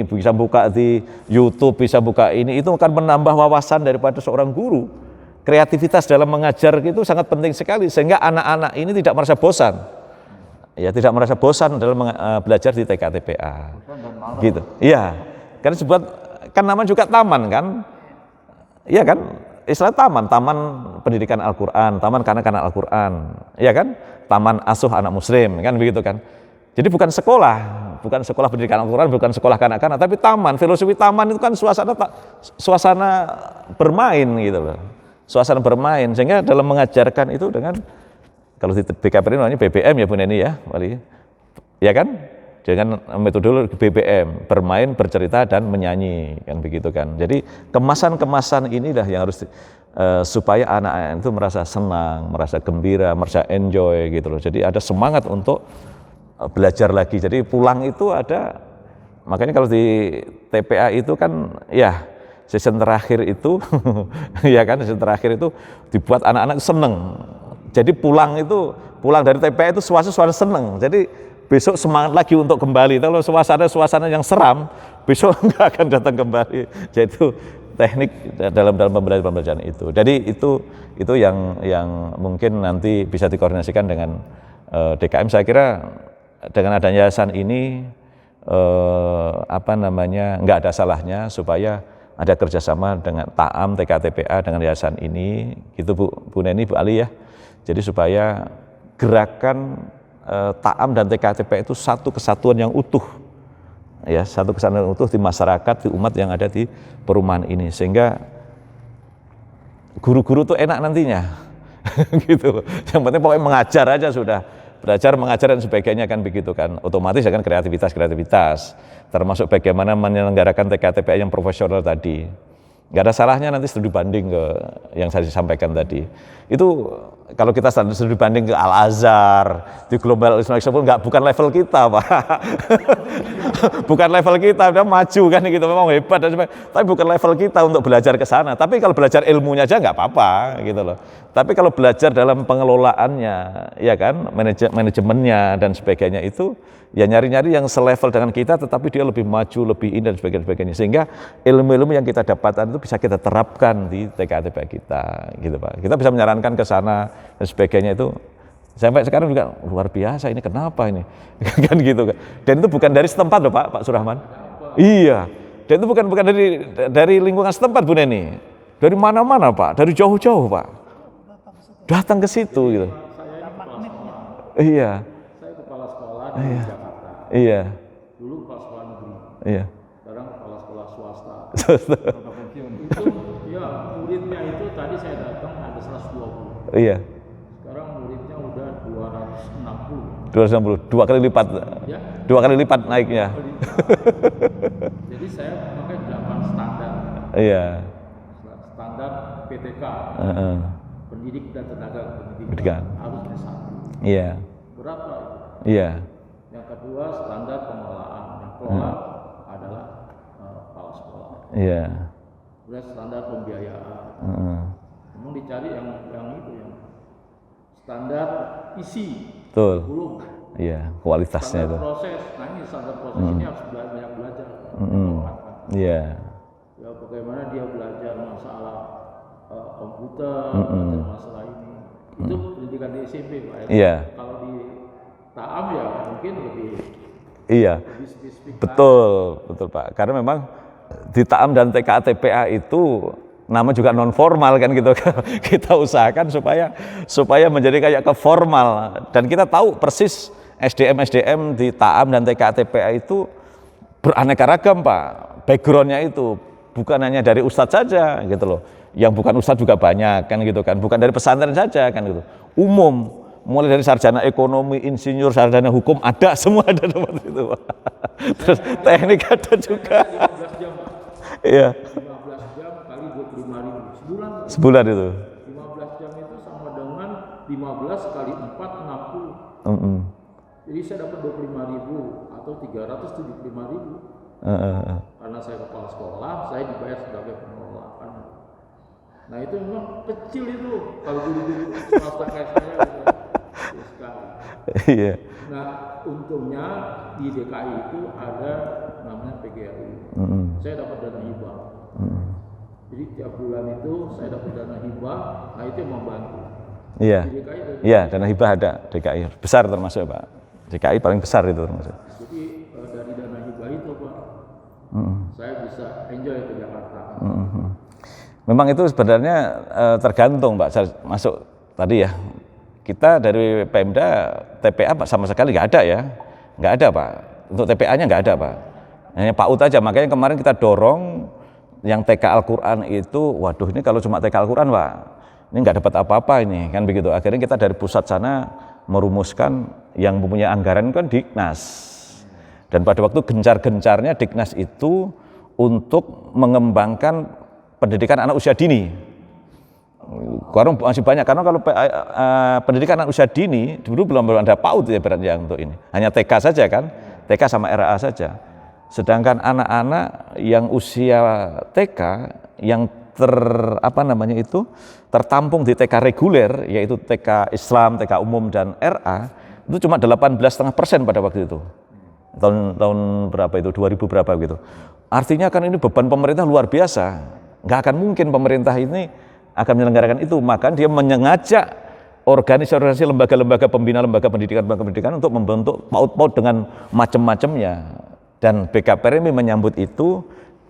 bisa buka di YouTube, bisa buka ini, itu akan menambah wawasan daripada seorang guru. Kreativitas dalam mengajar itu sangat penting sekali sehingga anak-anak ini tidak merasa bosan. Ya, tidak merasa bosan dalam belajar di TK-TPA. Gitu. Iya. Karena sebut kan namanya juga taman kan? Iya kan? Istilah taman pendidikan Al-Qur'an, taman kanak-kanak Al-Qur'an. Iya kan? Taman asuh anak muslim, kan begitu kan? Jadi bukan sekolah pendidikan Al-Qur'an, bukan sekolah kanak-kanak, tapi taman. Filosofi taman itu kan suasana bermain gitu loh. Suasana bermain, sehingga dalam mengajarkan itu dengan, kalau di BKPRI namanya BBM ya Bu Neni ya, Wali. Ya kan? Dengan metode BBM, bermain, bercerita, dan menyanyi, kan begitu kan. Jadi kemasan-kemasan inilah yang harus supaya anak-anak itu merasa senang, merasa gembira, merasa enjoy gitu loh. Jadi ada semangat untuk belajar lagi. Jadi pulang itu ada, makanya kalau di TPA itu kan ya season terakhir itu ya kan, season terakhir itu dibuat anak-anak seneng. Jadi pulang dari TPA itu suasana seneng. Jadi besok semangat lagi untuk kembali. Kalau suasana yang seram, besok nggak akan datang kembali. Jadi itu teknik dalam pembelajaran itu. Jadi itu yang mungkin nanti bisa dikoordinasikan dengan DKM. Saya kira dengan adanya yayasan ini nggak ada salahnya supaya ada kerjasama dengan TAAM, TK-TPA dengan yayasan ini, gitu Bu Neni, Bu Ali ya. Jadi supaya gerakan TAAM dan TK-TPA itu satu kesatuan yang utuh, ya, satu kesatuan yang utuh di masyarakat, di umat yang ada di perumahan ini, sehingga guru-guru tuh enak nantinya, gitu. Yang penting pokoknya mengajar aja sudah, belajar, mengajar dan sebagainya kan begitu kan. Otomatis akan kreativitas, termasuk bagaimana menyelenggarakan TK-TPA yang profesional tadi. Nggak ada salahnya nanti studi banding ke yang saya sampaikan tadi. Itu kalau kita studi banding ke Al-Azhar, di Global Islamic School, bukan level kita Pak. Bukan level kita, udah maju kan gitu, memang hebat dan sebagainya. Tapi bukan level kita untuk belajar ke sana. Tapi kalau belajar ilmunya aja nggak apa-apa gitu loh. Tapi kalau belajar dalam pengelolaannya, ya kan, manajemennya dan sebagainya itu, ya nyari-nyari yang selevel dengan kita, tetapi dia lebih maju, lebih ini dan sebagainya. Sehingga ilmu-ilmu yang kita dapatkan itu bisa kita terapkan di TK-TPA kita, gitu Pak. Kita bisa menyarankan ke sana dan sebagainya itu. Sampai sekarang juga luar biasa, ini kenapa ini? Kan gitu kan. Dan itu bukan dari setempat loh Pak Surahman. Iya. Dan itu bukan dari lingkungan setempat Bu Neni. Dari mana-mana Pak, dari jauh-jauh Pak. Datang ke situ gitu. Iya. Saya kepala sekolah di Jakarta. Iya. Dulu kepala sekolah negeri. Iya. Sekarang kepala sekolah swasta. Itu ya muridnya itu tadi saya datang ada 120. Iya. Sekarang muridnya udah 260. 260, 2 kali lipat. Ya. 2 kali lipat naiknya. Jadi saya pakai 8 standar. Iya. Standar PTK. Pendidik dan tenaga Pendidikan. harus S1. Iya. Berapa itu? Iya. Yang kedua standar pengelolaan. Yang kelola adalah kepala sekolah. Iya. Kemudian standar pembiayaan. Memang dicari yang itu yang standar isi. Betul. Belum. Iya, kualitasnya Standar itu. proses. Nah ini standar proses ini harus banyak belajar. Iya. Ya bagaimana dia belajar masalah komputer dan masalah ini. Itu pendidikan di SMP Pak. Iya. Kalau di Taam ya mungkin lebih Iya. spesifik. Betul Pak. Karena memang di Taam dan TKA TPA itu nama juga non formal kan gitu. Kita usahakan supaya menjadi kayak ke formal, dan kita tahu persis SDM di Taam dan TKA TPA itu beraneka ragam Pak. Backgroundnya itu bukan hanya dari ustadz saja gitu loh. Yang bukan ustadz juga banyak kan gitu kan. Bukan dari pesantren saja kan gitu. Umum, mulai dari sarjana ekonomi, insinyur, sarjana hukum ada, semua ada tempat itu Pak. Terus teknik ada juga. 15 jam Pak. Iya. 15 jam kali 25.000 sebulan. Sebulan itu. 15 jam itu sama dengan 15 kali 4 60. Jadi saya dapat 25.000 atau 375.000. Karena saya kepala sekolah, saya dibayar sebagai pengelola. Nah itu memang kecil itu kalau guru-guru swasta kayak saya gitu. Kecil sekali. Iya. Nah untungnya di DKI itu ada namanya PGRI. Saya dapat dana hibah. Jadi tiap bulan itu saya dapat dana hibah. Nah itu yang membantu. Iya. Di DKI ada. Iya, dana hibah ada. DKI besar termasuk Pak. DKI paling besar itu termasuk. Jadi dari dana hibah itu Pak, saya bisa enjoy ke Jakarta. Memang itu sebenarnya tergantung Pak. Saya masuk tadi ya, kita dari Pemda TPA Pak sama sekali nggak ada ya, nggak ada Pak. Untuk TPA-nya nggak ada Pak. Hanya PAUD aja. Makanya kemarin kita dorong yang TK Al-Quran itu, waduh ini kalau cuma TK Al-Quran Pak, ini nggak dapat apa-apa ini kan begitu. Akhirnya kita dari pusat sana merumuskan yang mempunyai anggaran kan Diknas. Dan pada waktu gencar-gencarnya Diknas itu untuk mengembangkan pendidikan anak usia dini. Karena masih banyak, karena kalau pendidikan anak usia dini dulu belum ada PAUD ya beratnya untuk ini. Hanya TK saja kan, TK sama RA saja. Sedangkan anak-anak yang usia TK yang tertampung di TK reguler, yaitu TK Islam, TK umum dan RA, itu cuma 18,5% pada waktu itu. Tahun berapa itu? 2000 berapa gitu. Artinya kan ini beban pemerintah luar biasa. Nggak akan mungkin pemerintah ini akan menyelenggarakan itu, maka dia mengajak organisasi lembaga-lembaga pembina, lembaga pendidikan untuk membentuk PAUD-PAUD dengan macam-macamnya, dan BKPRMI menyambut itu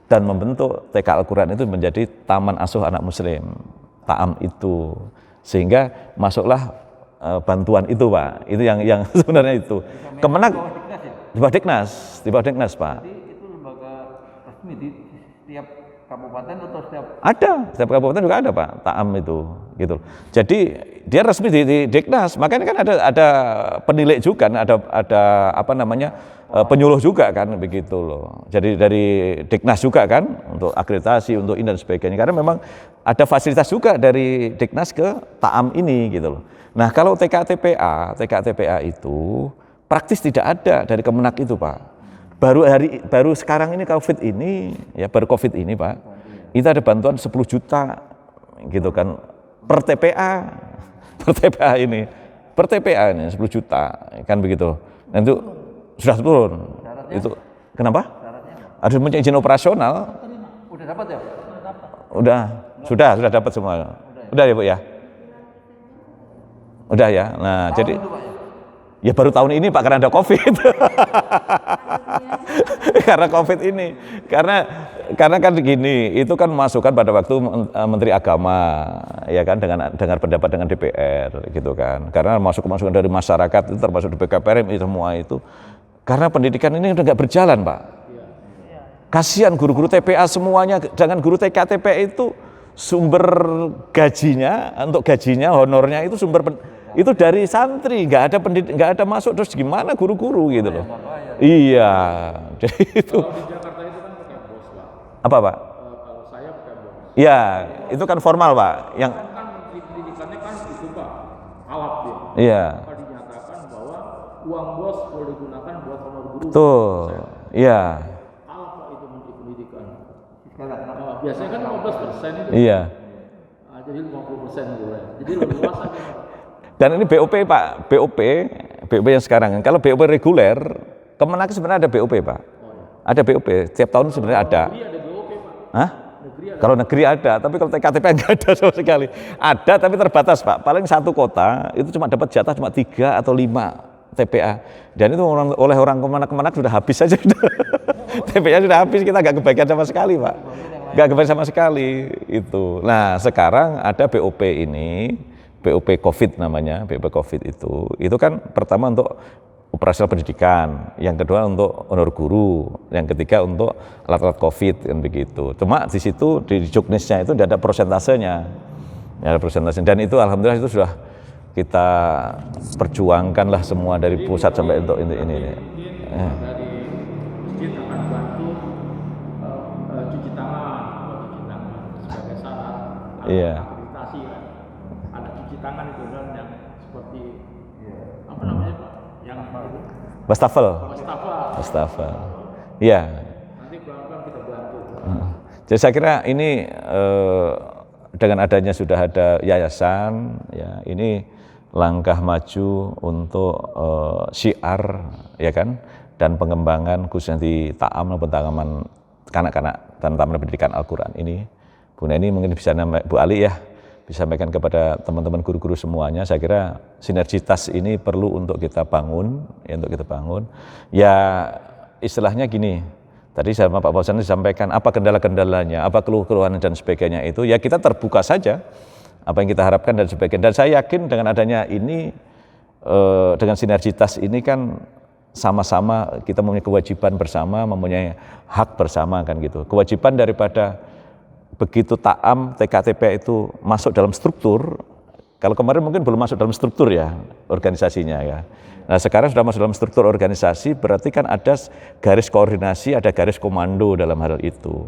dan membentuk TK Al-Quran itu menjadi Taman Asuh Anak Muslim, Taam itu, sehingga masuklah bantuan itu Pak, itu yang sebenarnya itu Kemenak di bawah Diknas Pak. Jadi itu lembaga resmi di setiap kabupaten atau setiap kabupaten juga ada Pak, Taam itu gitu. Jadi dia resmi di Diknas, makanya kan ada penilik juga, ada penyuluh juga kan begitu loh. Jadi dari Diknas juga kan untuk akreditasi, untuk ini dan sebagainya. Karena memang ada fasilitas juga dari Diknas ke Taam ini gitu loh. Nah, kalau TKA-TPA itu praktis tidak ada dari Kemenak itu Pak. Baru sekarang ini COVID ini Pak, itu ada bantuan 10 juta gitu kan per TPA ini 10 juta kan begitu. Dan itu sudah turun. Itu kenapa? Harus punya izin operasional. udah dapat ya? Sudah dapat semua. Udah ya Bu ya? Udah ya. Nah, jadi ya baru tahun ini Pak, karena ada COVID. Karena COVID ini. Karena kan begini, itu kan masukan pada waktu Menteri Agama, ya kan, dengan pendapat dengan DPR gitu kan. Karena masukan dari masyarakat itu termasuk di BKPRMI semua itu. Karena pendidikan ini udah nggak berjalan Pak. Kasihan guru-guru TPA semuanya, jangan guru TK TPA itu sumber gajinya, honornya itu itu dari santri, nggak ada masuk, terus gimana guru-guru gitu loh. Iya, jadi itu. Kalau di Jakarta itu kan pakai bos Pak. Apa Pak? Kalau saya pakai bos. Iya, itu kan formal Pak. Yang Kan pendidikannya kan itu Pak, alap dia. iya. Maka dinyatakan bahwa uang bos boleh digunakan buat honor guru. Tuh, iya. Alap Pak itu Menteri Pendidikan. Biasanya kan 15% itu. Iya. Nah, jadi 50% boleh. Jadi lebih luas aja Pak. Dan ini BOP Pak, BOP yang sekarang. Kalau BOP reguler, Kemenak sebenarnya ada BOP Pak. Ada BOP, setiap tahun sebenarnya ada. Negeri ada BOP Pak. Hah? Kalau negeri ada, tapi kalau TKTP nggak ada sama sekali. Ada tapi terbatas Pak. Paling satu kota itu cuma dapat jatah cuma 3 atau 5 TPA. Dan itu oleh orang Kemenak sudah habis saja. TPA sudah habis, kita nggak kebagian sama sekali Pak. Nggak kebagian sama sekali itu. Nah sekarang ada BOP ini, BOP COVID namanya, BOP COVID itu kan pertama untuk operasional pendidikan, yang kedua untuk honor guru, yang ketiga untuk alat-alat COVID kan begitu. Cuma di situ di juknisnya itu ada persentasenya, ya, ada persentase. Dan itu alhamdulillah itu sudah kita perjuangkan lah semua dari pusat sampai untuk ini. Dari masjid akan bantu cuci tangan sebagai syarat akreditasi kan. Ada cuci tangan itu kan yang seperti apa namanya Pak? Yang Wastafel. Iya. Nanti pelan-pelan kita bantu. Jadi saya kira ini dengan adanya sudah ada yayasan, ya ini langkah maju untuk syiar, ya kan, dan pengembangan khususnya di ta'am maupun ta'aman kanak-kanak dan taman pendidikan Al-Quran ini. Bu Neni mungkin bisa Bu Ali ya, bisa sampaikan kepada teman-teman guru-guru semuanya. Saya kira sinergitas ini perlu untuk kita bangun, ya istilahnya gini. Tadi sama Pak Fauzan disampaikan apa kendala-kendalanya, apa keluhan dan sebagainya itu, ya kita terbuka saja apa yang kita harapkan dan sebagainya. Dan saya yakin dengan adanya ini, dengan sinergitas ini kan sama-sama kita mempunyai kewajiban bersama, mempunyai hak bersama kan gitu. Kewajiban daripada begitu ta'am TKTP itu masuk dalam struktur, kalau kemarin mungkin belum masuk dalam struktur ya organisasinya ya. Nah sekarang sudah masuk dalam struktur organisasi, berarti kan ada garis koordinasi, ada garis komando dalam hal itu.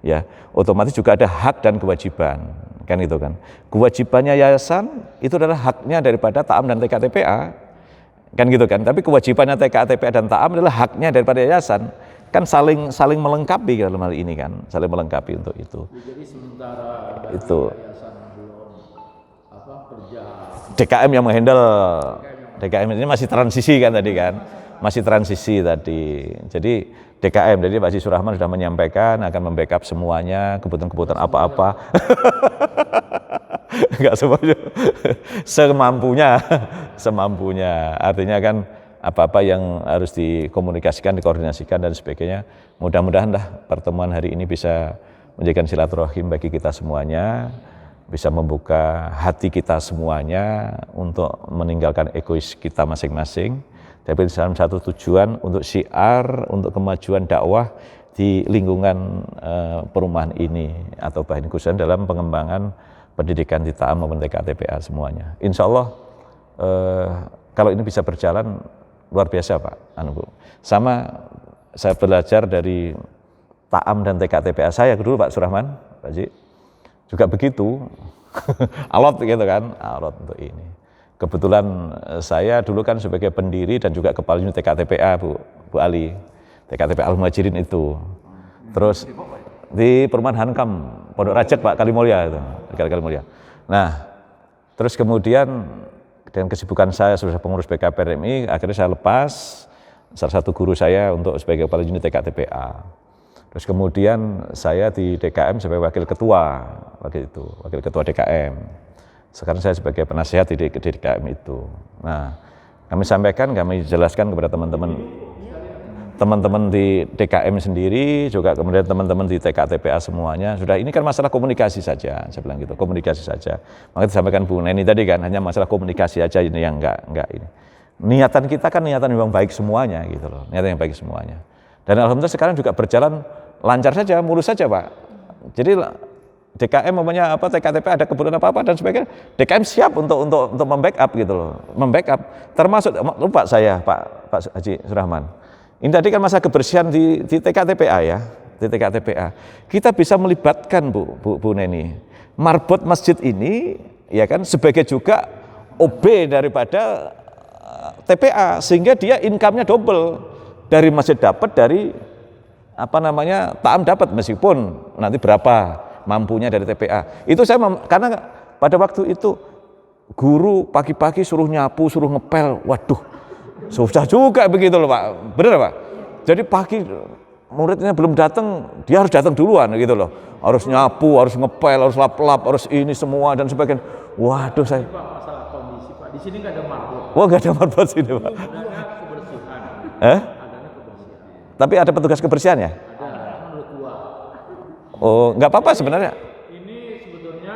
Ya, otomatis juga ada hak dan kewajiban, kan gitu kan. Kewajibannya yayasan itu adalah haknya daripada ta'am dan TKTPA, kan gitu kan. Tapi kewajibannya TKTPA dan ta'am adalah haknya daripada yayasan. Kan saling melengkapi dalam hal ini kan, saling melengkapi untuk itu. Jadi sementara itu yayasan belum kerja. DKM yang menghandle. DKM ini masih transisi kan tadi kan, masih transisi tadi. Jadi DKM, jadi Pak Haji Surahman sudah menyampaikan akan membackup semuanya, kebutuhan-kebutuhan apa-apa. Enggak semuanya, semampunya. Artinya kan apa-apa yang harus dikomunikasikan, dikoordinasikan dan sebagainya. Mudah-mudahan lah pertemuan hari ini bisa menjadikan silaturahim bagi kita semuanya, bisa membuka hati kita semuanya untuk meninggalkan egois kita masing-masing, tapi dalam satu tujuan untuk syiar, untuk kemajuan dakwah di lingkungan perumahan ini atau bahkan khususnya dalam pengembangan pendidikan di ta'am maupun TKTPA semuanya. Insya Allah kalau ini bisa berjalan luar biasa Pak, Bu. Sama saya belajar dari ta'am dan TKTPA saya dulu Pak Surahman, Pak Haji, juga begitu, alot gitu kan, alot untuk ini. Kebetulan saya dulu kan sebagai pendiri dan juga kepala unit TKTPA Bu Ali, TKTPA Al-Muhajirin itu. Terus di perumahan Hankam, Pondok Rajak Pak Kalimulya itu, Kalimulya. Nah, terus kemudian dengan kesibukan saya sebagai pengurus BKPRMI, akhirnya saya lepas salah satu guru saya untuk sebagai kepala unit TKTPA. Terus kemudian saya di DKM sebagai wakil ketua DKM. Sekarang saya sebagai penasihat di DKM itu. Nah, kami sampaikan, kami jelaskan kepada teman-teman di DKM sendiri, juga kemudian teman-teman di TKTPA semuanya, sudah ini kan masalah komunikasi saja, saya bilang gitu, komunikasi saja. Maka disampaikan Bu Neni tadi kan, hanya masalah komunikasi aja ini yang enggak ini. Niatan kita kan niatan yang baik semuanya gitu loh, niatan yang baik semuanya. Dan alhamdulillah sekarang juga berjalan lancar saja, mulus saja Pak. Jadi DKM namanya apa, TKTP ada kebutuhan apa dan sebagainya, DKM siap untuk membackup gitu loh, membackup. Termasuk lupa saya Pak Haji Surahman. Ini tadi kan masa kebersihan di TKTPA ya, di TKTPA. Kita bisa melibatkan Bu Neni, marbot masjid ini ya kan sebagai juga OB daripada TPA, sehingga dia income-nya double, dari masjid dapat, dari ta'am dapat, meskipun nanti berapa mampunya dari TPA. Itu saya karena pada waktu itu guru pagi-pagi suruh nyapu, suruh ngepel, waduh susah juga begitu loh Pak, bener Pak. Jadi pagi muridnya belum datang, dia harus datang duluan gitu loh. Harus nyapu, harus ngepel, harus lap-lap, harus ini semua dan sebagainya. Waduh saya. Pak, masalah kondisi Pak, di sini nggak ada marbot. Wah nggak ada marbot sini Pak. Adanya kebersihan. Adanya kebersihan. Tapi ada petugas kebersihan ya? Ada, menurut gua. Oh nggak apa-apa sebenarnya. Ini sebetulnya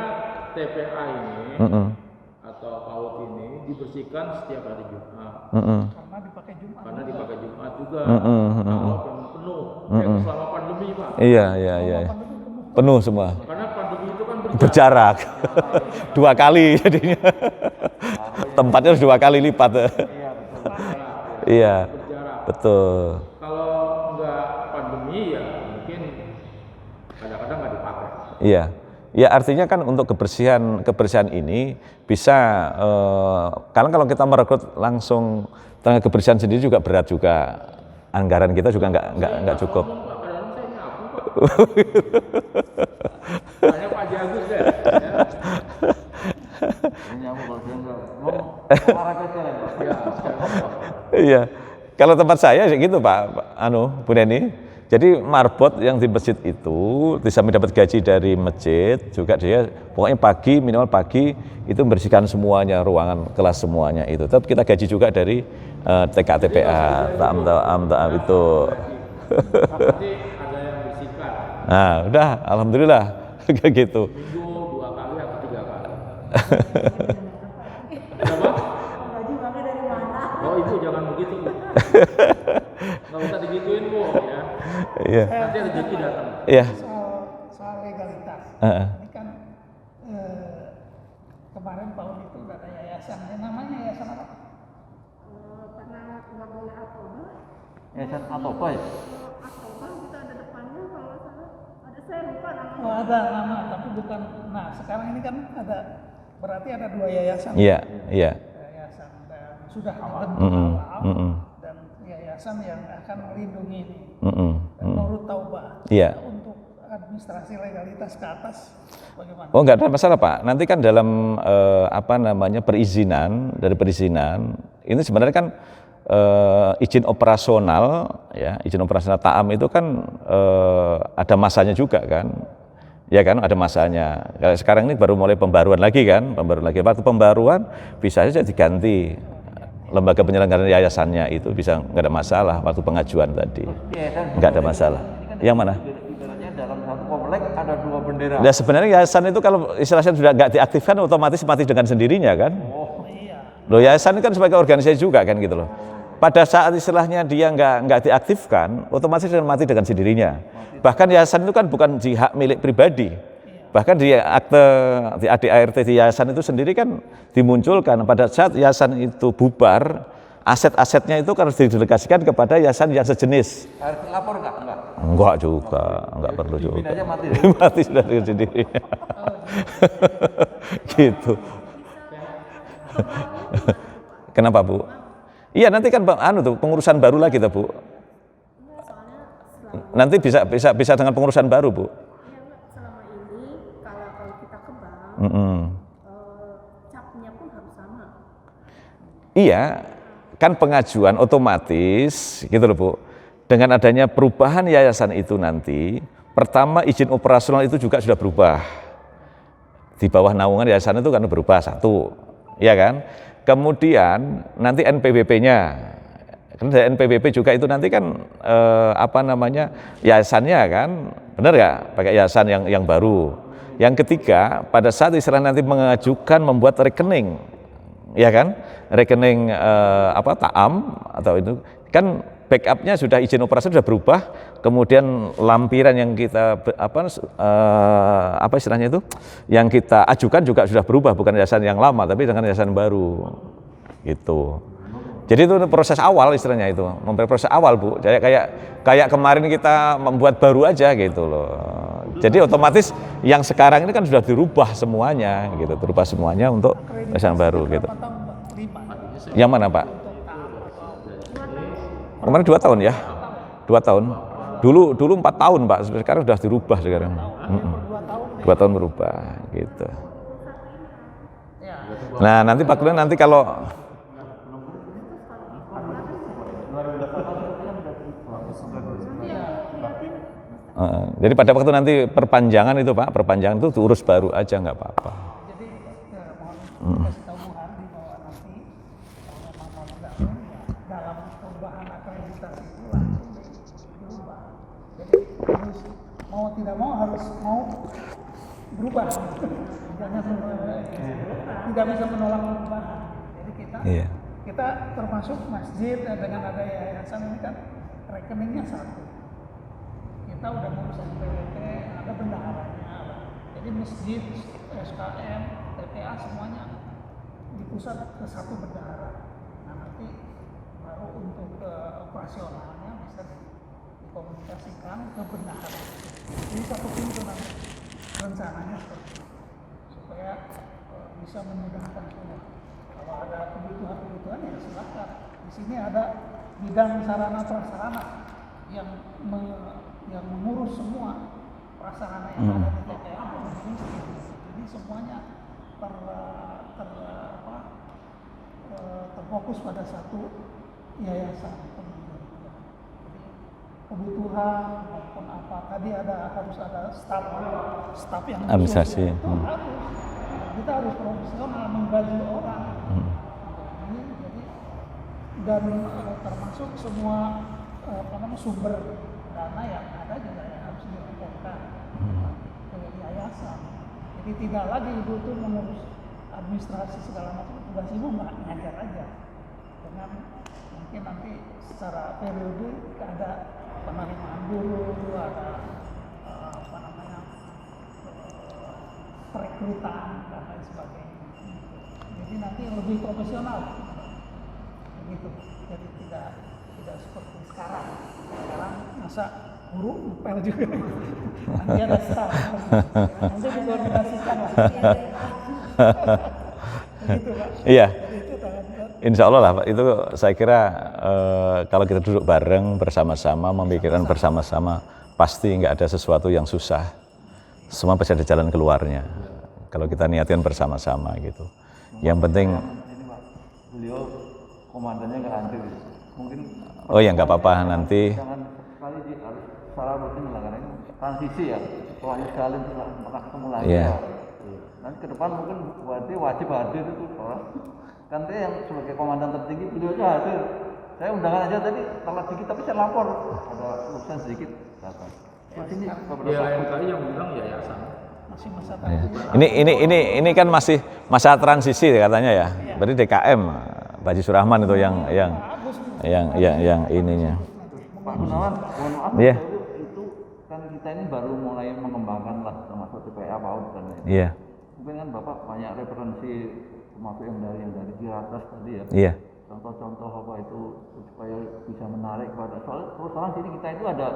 TPA ini atau PAUD ini dibersihkan setiap hari Jumat. Karena dipakai Jumat juga. Kalau penuh, selama pandemi Pak. Iya. Penuh semua. Karena pandemi itu kan Berjarak. 2 kali jadinya. Tempatnya harus 2 kali lipat. Iya. Betul. Kalau nggak pandemi ya mungkin kadang-kadang nggak dipakai. Iya. Ya artinya kan untuk kebersihan ini bisa karena kalau kita merekrut langsung tenaga kebersihan sendiri juga berat juga. Anggaran kita juga nggak cukup. Kadang-kadang saya nyapu Pak. Tanya Pak Jagus deh. Iya. Kalau tempat saya gitu Pak Bu Neni. Jadi marbot yang di masjid itu disamping dapat gaji dari masjid juga dia pokoknya minimal pagi itu membersihkan semuanya ruangan kelas semuanya itu. Tetap kita gaji juga dari TKTPA, taam itu. Nanti ada yang bersihkan. Nah, udah alhamdulillah kayak gitu. Minggu 2 kali atau 3 kali. Oh ibu jangan begitu Bu. Nggak usah digituin Bu ya. Iya. Nanti rezeki datang. Iya. Soal legalitas. Ini kan kemarin Pak Uli itu udah ada yayasan. Namanya yayasan apa? Karena nggak boleh Atoba. Yayasan Atoba ya? Atoba kita ada depannya kalau nggak salah. Ada saya lupa namanya. Oh ada nama, tapi bukan. Nah sekarang ini kan berarti ada 2 yayasan. Iya. Yayasan dan sudah dibentuk awal dan yayasan yang akan melindungi ini. Dan Nurut Taubah. Iya. Untuk administrasi legalitas ke atas bagaimana? Oh nggak ada masalah Pak. Nanti kan dalam perizinan ini sebenarnya kan izin operasional taam itu kan ada masanya juga kan. Ya kan ada masanya. Sekarang ini baru mulai pembaruan lagi kan, waktu pembaruan bisa saja diganti lembaga penyelenggaraan yayasannya itu bisa nggak ada masalah waktu pengajuan tadi. Nggak ada masalah. Yang mana? Ibaratnya dalam satu komplek ada 2 bendera. Ya sebenarnya yayasan itu kalau istilahnya sudah nggak diaktifkan otomatis mati dengan sendirinya kan. Loh yayasan kan sebagai organisasi juga kan gitu loh. Pada saat istilahnya dia nggak diaktifkan, otomatis mati dengan sendirinya. Bahkan yayasan itu kan bukan di hak milik pribadi. Bahkan di akte di ADART di yayasan itu sendiri kan dimunculkan pada saat yayasan itu bubar, aset-asetnya itu harus didelegasikan kepada yayasan yang sejenis. Harus lapor nggak? Enggak juga, enggak perlu juga. Aja mati. Mati sudah dengan sendirinya. Gitu. Kenapa Bu? Iya nanti kan pengurusan baru lagi tuh Bu. Nanti bisa dengan pengurusan baru Bu. Selama ini kalau kita ke bank, capnya pun harus sama. Iya, kan pengajuan otomatis gitu loh Bu. Dengan adanya perubahan yayasan itu nanti, pertama izin operasional itu juga sudah berubah. Di bawah naungan yayasan itu kan berubah 1, ya kan? Kemudian nanti NPWP-nya, kan dari NPWP juga itu nanti kan yayasannya kan, benar ya? Pakai yayasan yang baru. Yang ketiga, pada saat istilah nanti mengajukan membuat rekening, ya kan? Rekening taam atau itu kan backupnya sudah izin operasi sudah berubah, kemudian lampiran yang kita istilahnya itu yang kita ajukan juga sudah berubah, bukan yayasan yang lama tapi dengan yayasan baru gitu. Jadi itu proses awal istilahnya itu, proses awal Bu. Kayak kemarin kita membuat baru aja gitu loh. Jadi otomatis yang sekarang ini kan sudah dirubah semuanya gitu, berubah semuanya untuk yayasan baru gitu. Yang mana Pak? Kemarin 2 tahun ya, 2 tahun. Dulu 4 tahun Pak, sekarang sudah dirubah sekarang. 2 tahun berubah gitu. Nah nanti Pak Kuliah nanti kalau Jadi pada waktu nanti perpanjangan itu Pak, perpanjangan itu diurus baru aja nggak apa-apa. Jadi mohon kasih tahu Bu Hardi bahwa nanti kalau memang mau digabung ya dalam perubahan akreditasi itu langsung dirubah. Jadi harus mau tidak mau harus mau berubah. Jangan tidak bisa menolak perubahan. Jadi kita termasuk masjid dengan ada yayasan ini kan rekeningnya satu. Kita udah ngurus NPWP, ada bendaharanya. Jadi masjid, SKM, TPA semuanya dipusat ke satu bendahara. Nah nanti baru untuk operasionalnya bisa dikomunikasikan ke bendahara. Ini satu pintu nanti rencananya seperti itu, supaya bisa memudahkan semua. Kalau ada kebutuhan ya silakan. Di sini ada bidang sarana prasarana yang mengurus semua prasarana yang ada di TPA. Jadi semuanya terfokus pada satu yayasan. Jadi kebutuhan maupun apa tadi harus ada staf yang administrasi. Itu harus. Kita harus profesional menggaji orang. Jadi dan termasuk semua sumber dana yang ada juga yang harus dilaporkan ke yayasan. Jadi tidak lagi ibu itu mengurus administrasi segala macam, tugas ibu ngajar aja. Dengan mungkin nanti secara periode ada penerimaan guru, ada perekrutan dan lain sebagainya. Jadi nanti lebih profesional. Begitu. Jadi tidak seperti sekarang. Sekarang masa guru ngepel juga. Nanti ada staff. Nanti dikoordinasikan lah. Begitu Pak. Iya. Insya Allah lah Pak, itu saya kira kalau kita duduk bareng bersama-sama, memikirkan bersama-sama, pasti nggak ada sesuatu yang susah. Semua pasti ada jalan keluarnya. Kalau kita niatkan bersama-sama gitu. Yang penting. Ini Pak, beliau komandannya nggak hadir. Mungkin. Oh ya nggak apa-apa nanti. Jangan sekali harus secara rutin lah karena ini transisi ya. Soalnya sekali pernah ketemu lagi. Yeah. Nanti ke depan mungkin berarti wajib hadir itu orang. Kan dia yang sebagai komandan tertinggi beliau aja hadir. Saya undangan aja tadi telat dikit tapi saya lapor ada urusan sedikit datang. Ya lain kali yang undang yayasan. Masih masa Ini kan masih masa transisi katanya ya. Berarti DKM Pak Haji Surahman itu yang ininya. Pak Gunawan, mohon maaf Iya. itu kan kita ini baru mulai mengembangkan lah termasuk TPA PAUD dan lain. Iya. Mungkin kan Bapak banyak referensi termasuk yang dari Tiratas tadi ya. Iya. Contoh-contoh apa itu supaya bisa menarik pada soal terus terang sini kita itu ada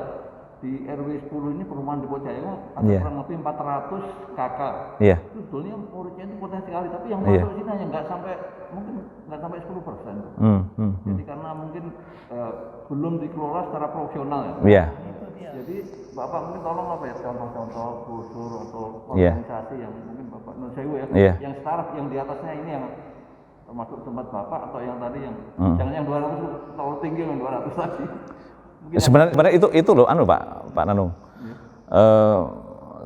di RW 10 ini perumahan di Pojaya ada kurang lebih 400 KK. Iya. Itu sebetulnya muridnya itu potensi sekali, tapi yang masuk sini hanya nggak sampai 10%. Jadi karena mungkin belum dikelola secara profesional ya. Iya. Jadi Bapak mungkin tolong apa ya contoh-contoh brosur atau organisasi yang mungkin Bapak Nusewu ya, yang startup yang di atasnya ini yang termasuk tempat Bapak atau yang tadi yang jangan yang 200 terlalu tinggi yang 200 tadi. Sebenarnya itu loh Pak Nanung.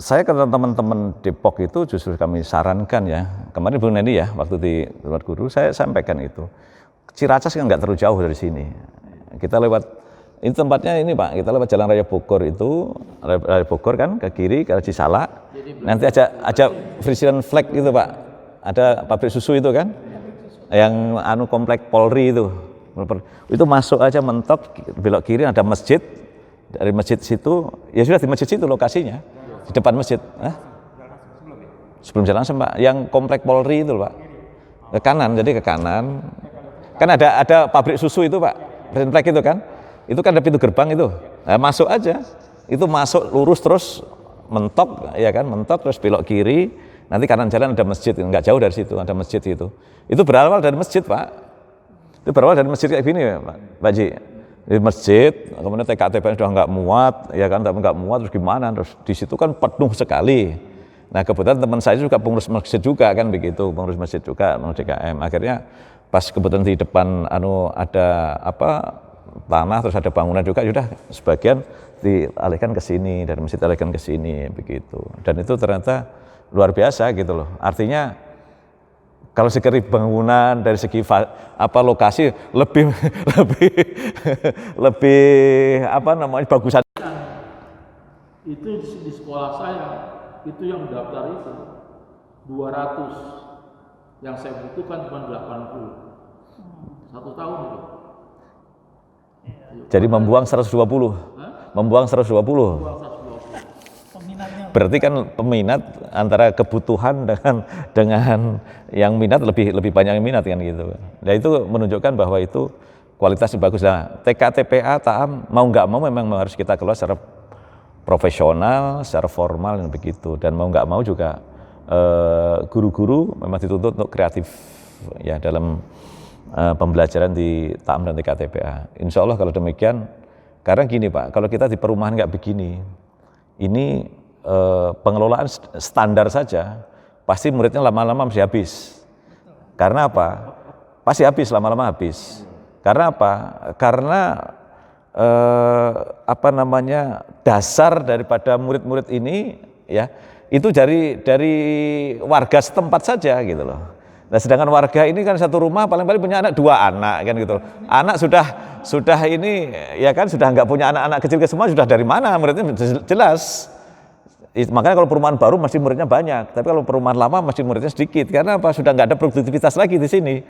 Saya ke teman-teman Depok itu justru kami sarankan ya. Kemarin Bu Neni ya waktu di tempat guru saya sampaikan itu. Ciracas kan nggak terlalu jauh dari sini. Kita lewat ini tempatnya ini Pak. Kita lewat Jalan Raya Bogor itu, Raya Bogor kan ke kiri ke Cisala. Nanti aja Frisian Flag itu Pak. Ada pabrik susu itu kan. Yang komplek Polri itu. Itu masuk aja mentok belok kiri ada masjid, dari masjid situ ya sudah di masjid situ lokasinya di depan masjid. Sebelum jalan Pak, yang komplek Polri itu Pak, ke kanan, jadi ke kanan kan ada pabrik susu itu Pak, Flag itu kan ada pintu gerbang itu, nah, masuk aja itu masuk lurus terus mentok ya kan, mentok terus belok kiri, nanti kanan jalan ada masjid, nggak jauh dari situ ada masjid itu berawal dari masjid Pak. Itu berawal dari masjid kayak gini ya Pak Haji. Di masjid, kemudian TKTP sudah nggak muat, ya kan, nggak muat terus gimana? Terus di situ kan penuh sekali. Nah kebetulan teman saya juga pengurus masjid juga kan begitu, pengurus masjid juga, pengurus DKM. Akhirnya pas kebetulan di depan ada tanah, terus ada bangunan juga, sudah sebagian dialihkan ke sini, dari masjid dialihkan ke sini, begitu. Dan itu ternyata luar biasa gitu loh. Artinya kalau segi bangunan dari segi lokasi lebih bagusan. Itu di sekolah saya itu yang daftar itu 200, yang saya butuhkan cuma 80. 1 tahun itu. Jadi membuang 120. Membuang 120. Berarti kan peminat antara kebutuhan dengan yang minat lebih banyak yang minat kan gitu. Nah itu menunjukkan bahwa itu kualitasnya bagus. Nah TK-TPA, TAAM mau nggak mau memang harus kita kelola secara profesional, secara formal dan begitu. Dan mau nggak mau juga guru-guru memang dituntut untuk kreatif ya dalam pembelajaran di TAAM dan TK-TPA. Insya Allah kalau demikian, karena gini Pak, kalau kita di perumahan nggak begini, ini pengelolaan standar saja, pasti muridnya lama-lama mesti habis. Karena apa? Pasti habis, lama-lama habis. Karena apa? Karena dasar daripada murid-murid ini ya itu dari warga setempat saja gitu loh. Nah sedangkan warga ini kan satu rumah paling-paling punya anak 2 anak kan gitu loh. Anak sudah ini ya kan sudah nggak punya anak-anak kecil ke semua, sudah dari mana muridnya jelas. Makanya kalau perumahan baru mesti muridnya banyak, tapi kalau perumahan lama mesti muridnya sedikit. Karena apa? Sudah nggak ada produktivitas lagi di sini.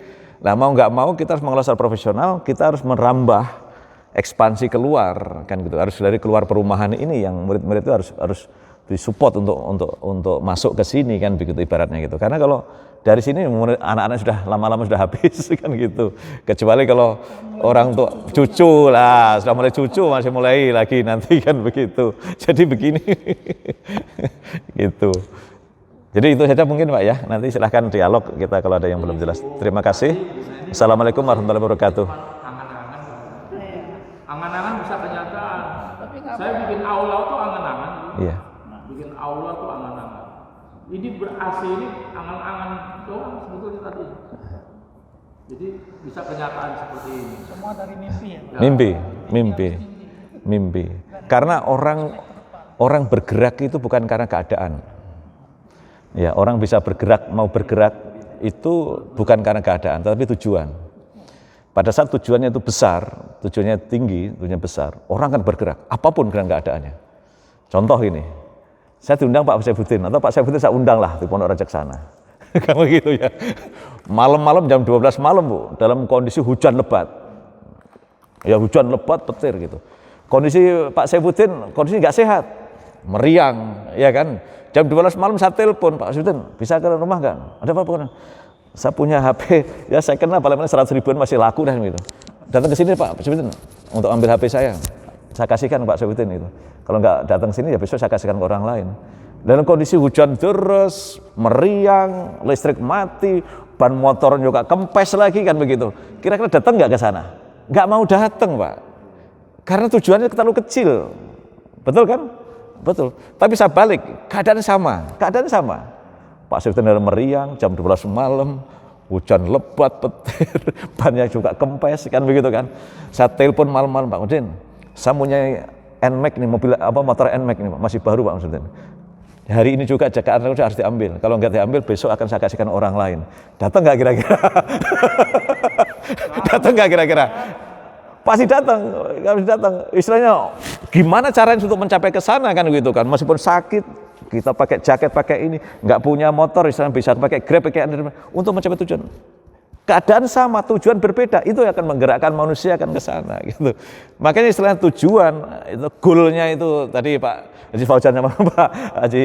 Nah mau nggak mau kita harus mengelola secara profesional, kita harus merambah ekspansi keluar kan gitu. Harus dari keluar perumahan ini yang murid-murid itu harus disupport untuk masuk ke sini kan begitu ibaratnya gitu. Karena kalau dari sini anak-anak sudah lama-lama sudah habis kan gitu. Kecuali kalau orang tua cucu lah, sudah mulai cucu masih mulai lagi nanti kan begitu. Jadi begini gitu. Jadi itu saja mungkin Pak ya. Nanti silahkan dialog kita kalau ada yang belum jelas. Terima kasih. Assalamualaikum warahmatullahi wabarakatuh. Angan-angan bisa kenyataan. Saya bikin aula tuh angan-angan. Iya. Bikin aula tuh angan-angan. Ini ber-AC ini angan-angan doang sebetulnya tadi. Jadi bisa kenyataan seperti ini. Semua dari mimpi ya? Mimpi. Karena orang bergerak itu bukan karena keadaan. Ya, orang bisa mau bergerak itu bukan karena keadaan, tapi tujuan. Pada saat tujuannya itu besar, tujuannya tinggi, tujuannya besar, orang akan bergerak, apapun dengan keadaannya. Contoh ini, saya diundang Pak Saifuddin, atau Pak Saifuddin saya undang lah di Pondok Rajaksana. Kamu gitu ya. Malam-malam jam 12 malam Bu, dalam kondisi hujan lebat. Ya hujan lebat, petir gitu. Kondisi Pak Saifuddin, kondisi nggak sehat, meriang, ya kan. Jam 12 malam saya telepon, Pak Saifuddin, bisa ke rumah kan? Ada apa-apa? Saya punya HP, ya saya kenal paling-paling 100 ribuan masih laku dan gitu. Datang ke sini Pak Saifuddin untuk ambil HP saya kasihkan Pak Saifuddin itu. Kalau nggak datang sini ya besok saya kasihkan ke orang lain. Dalam kondisi hujan deras, meriang, listrik mati, ban motor juga kempes lagi kan begitu. Kira-kira datang nggak ke sana? Nggak mau datang Pak, karena tujuannya terlalu kecil, betul kan? Betul. Tapi saya balik, keadaan sama. Pak Saifuddin dalam meriang, jam 12 malam, hujan lebat, petir, bannya juga kempes, kan begitu kan. Saya telepon malam-malam, Pak Udin, saya punya NMAX nih, motor NMAX nih, masih baru Pak Udin. Hari ini juga Jakarta harus diambil, kalau nggak diambil besok akan saya kasihkan orang lain. Datang nggak kira-kira? Datang nggak kira-kira? Pasti datang. Istilahnya gimana caranya untuk mencapai ke sana kan gitu kan, meskipun sakit, kita pakai jaket, pakai ini, nggak punya motor, istilahnya bisa pakai Grab, pakai untuk mencapai tujuan. Keadaan sama, tujuan berbeda, itu akan menggerakkan manusia akan ke sana gitu. Makanya istilahnya tujuan, itu goalnya itu tadi Pak Haji Fauzan sama Pak Haji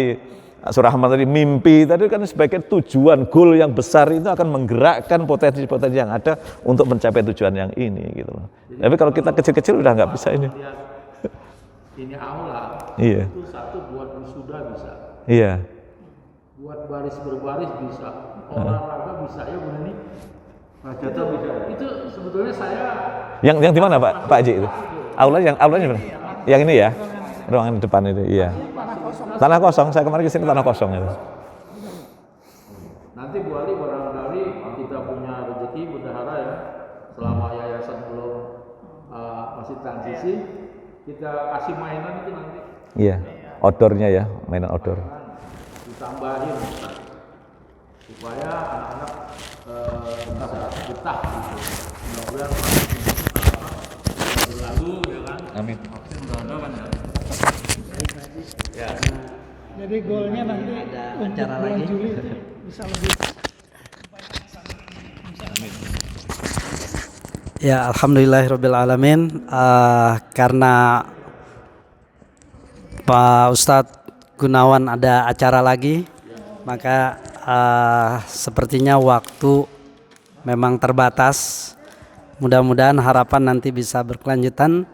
Surahman tadi, mimpi tadi kan sebagai tujuan, goal yang besar itu akan menggerakkan potensi-potensi yang ada untuk mencapai tujuan yang ini gitu loh. Tapi kalau kita kecil-kecil udah nggak bisa ini. Ini aula, iya. Itu satu buat wisuda bisa. Iya. Buat baris berbaris bisa. Olahraga bisa ya Bu Neni. Itu bisa. Itu sebetulnya saya. Yang di mana Pak Haji itu? Aulanya mana? Yang ini ya, ruangan depan itu. Iya. Tanah kosong. Saya kemarin kesini tanah kosong itu. Nanti Bu Ali barangkali kita punya rezeki bendahara ya. Selama yayasan belum masih transisi, kita kasih mainan itu nanti. Iya, outdoornya ya, mainan outdoor. Ditambahin supaya anak-anak betah gitu. Mudah-mudahan berlalu ya kan. Amin. Mudah-mudahan ya. Jadi goalnya nanti ada untuk acara bulan lagi. Juli bisa lebih. Ya, alhamdulillahirabbil alamin. Karena Pak Ustadz Gunawan ada acara lagi, maka sepertinya waktu memang terbatas. Mudah-mudahan harapan nanti bisa berkelanjutan,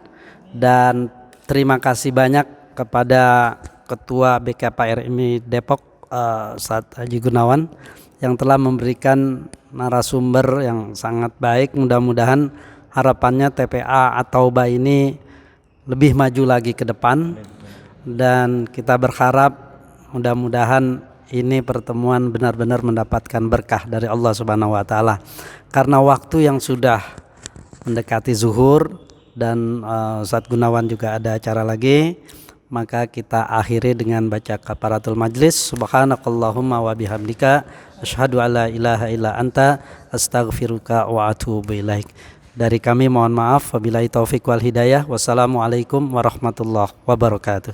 dan terima kasih banyak kepada Ketua BKPRMI Depok Ustadz Haji Gunawan yang telah memberikan narasumber yang sangat baik. Mudah-mudahan harapannya TPA atau Tauba ini lebih maju lagi ke depan, dan kita berharap mudah-mudahan ini pertemuan benar-benar mendapatkan berkah dari Allah Subhanahu wa taala. Karena waktu yang sudah mendekati zuhur dan Ustadz Gunawan juga ada acara lagi, maka kita akhiri dengan baca kafaratul majlis. Subhanakallahumma wa bihamdika asyhadu alla ilaha illa anta astaghfiruka wa atubu ilaik. Dari kami mohon maaf, wabillahi taufik wal hidayah. Wassalamualaikum warahmatullahi wabarakatuh.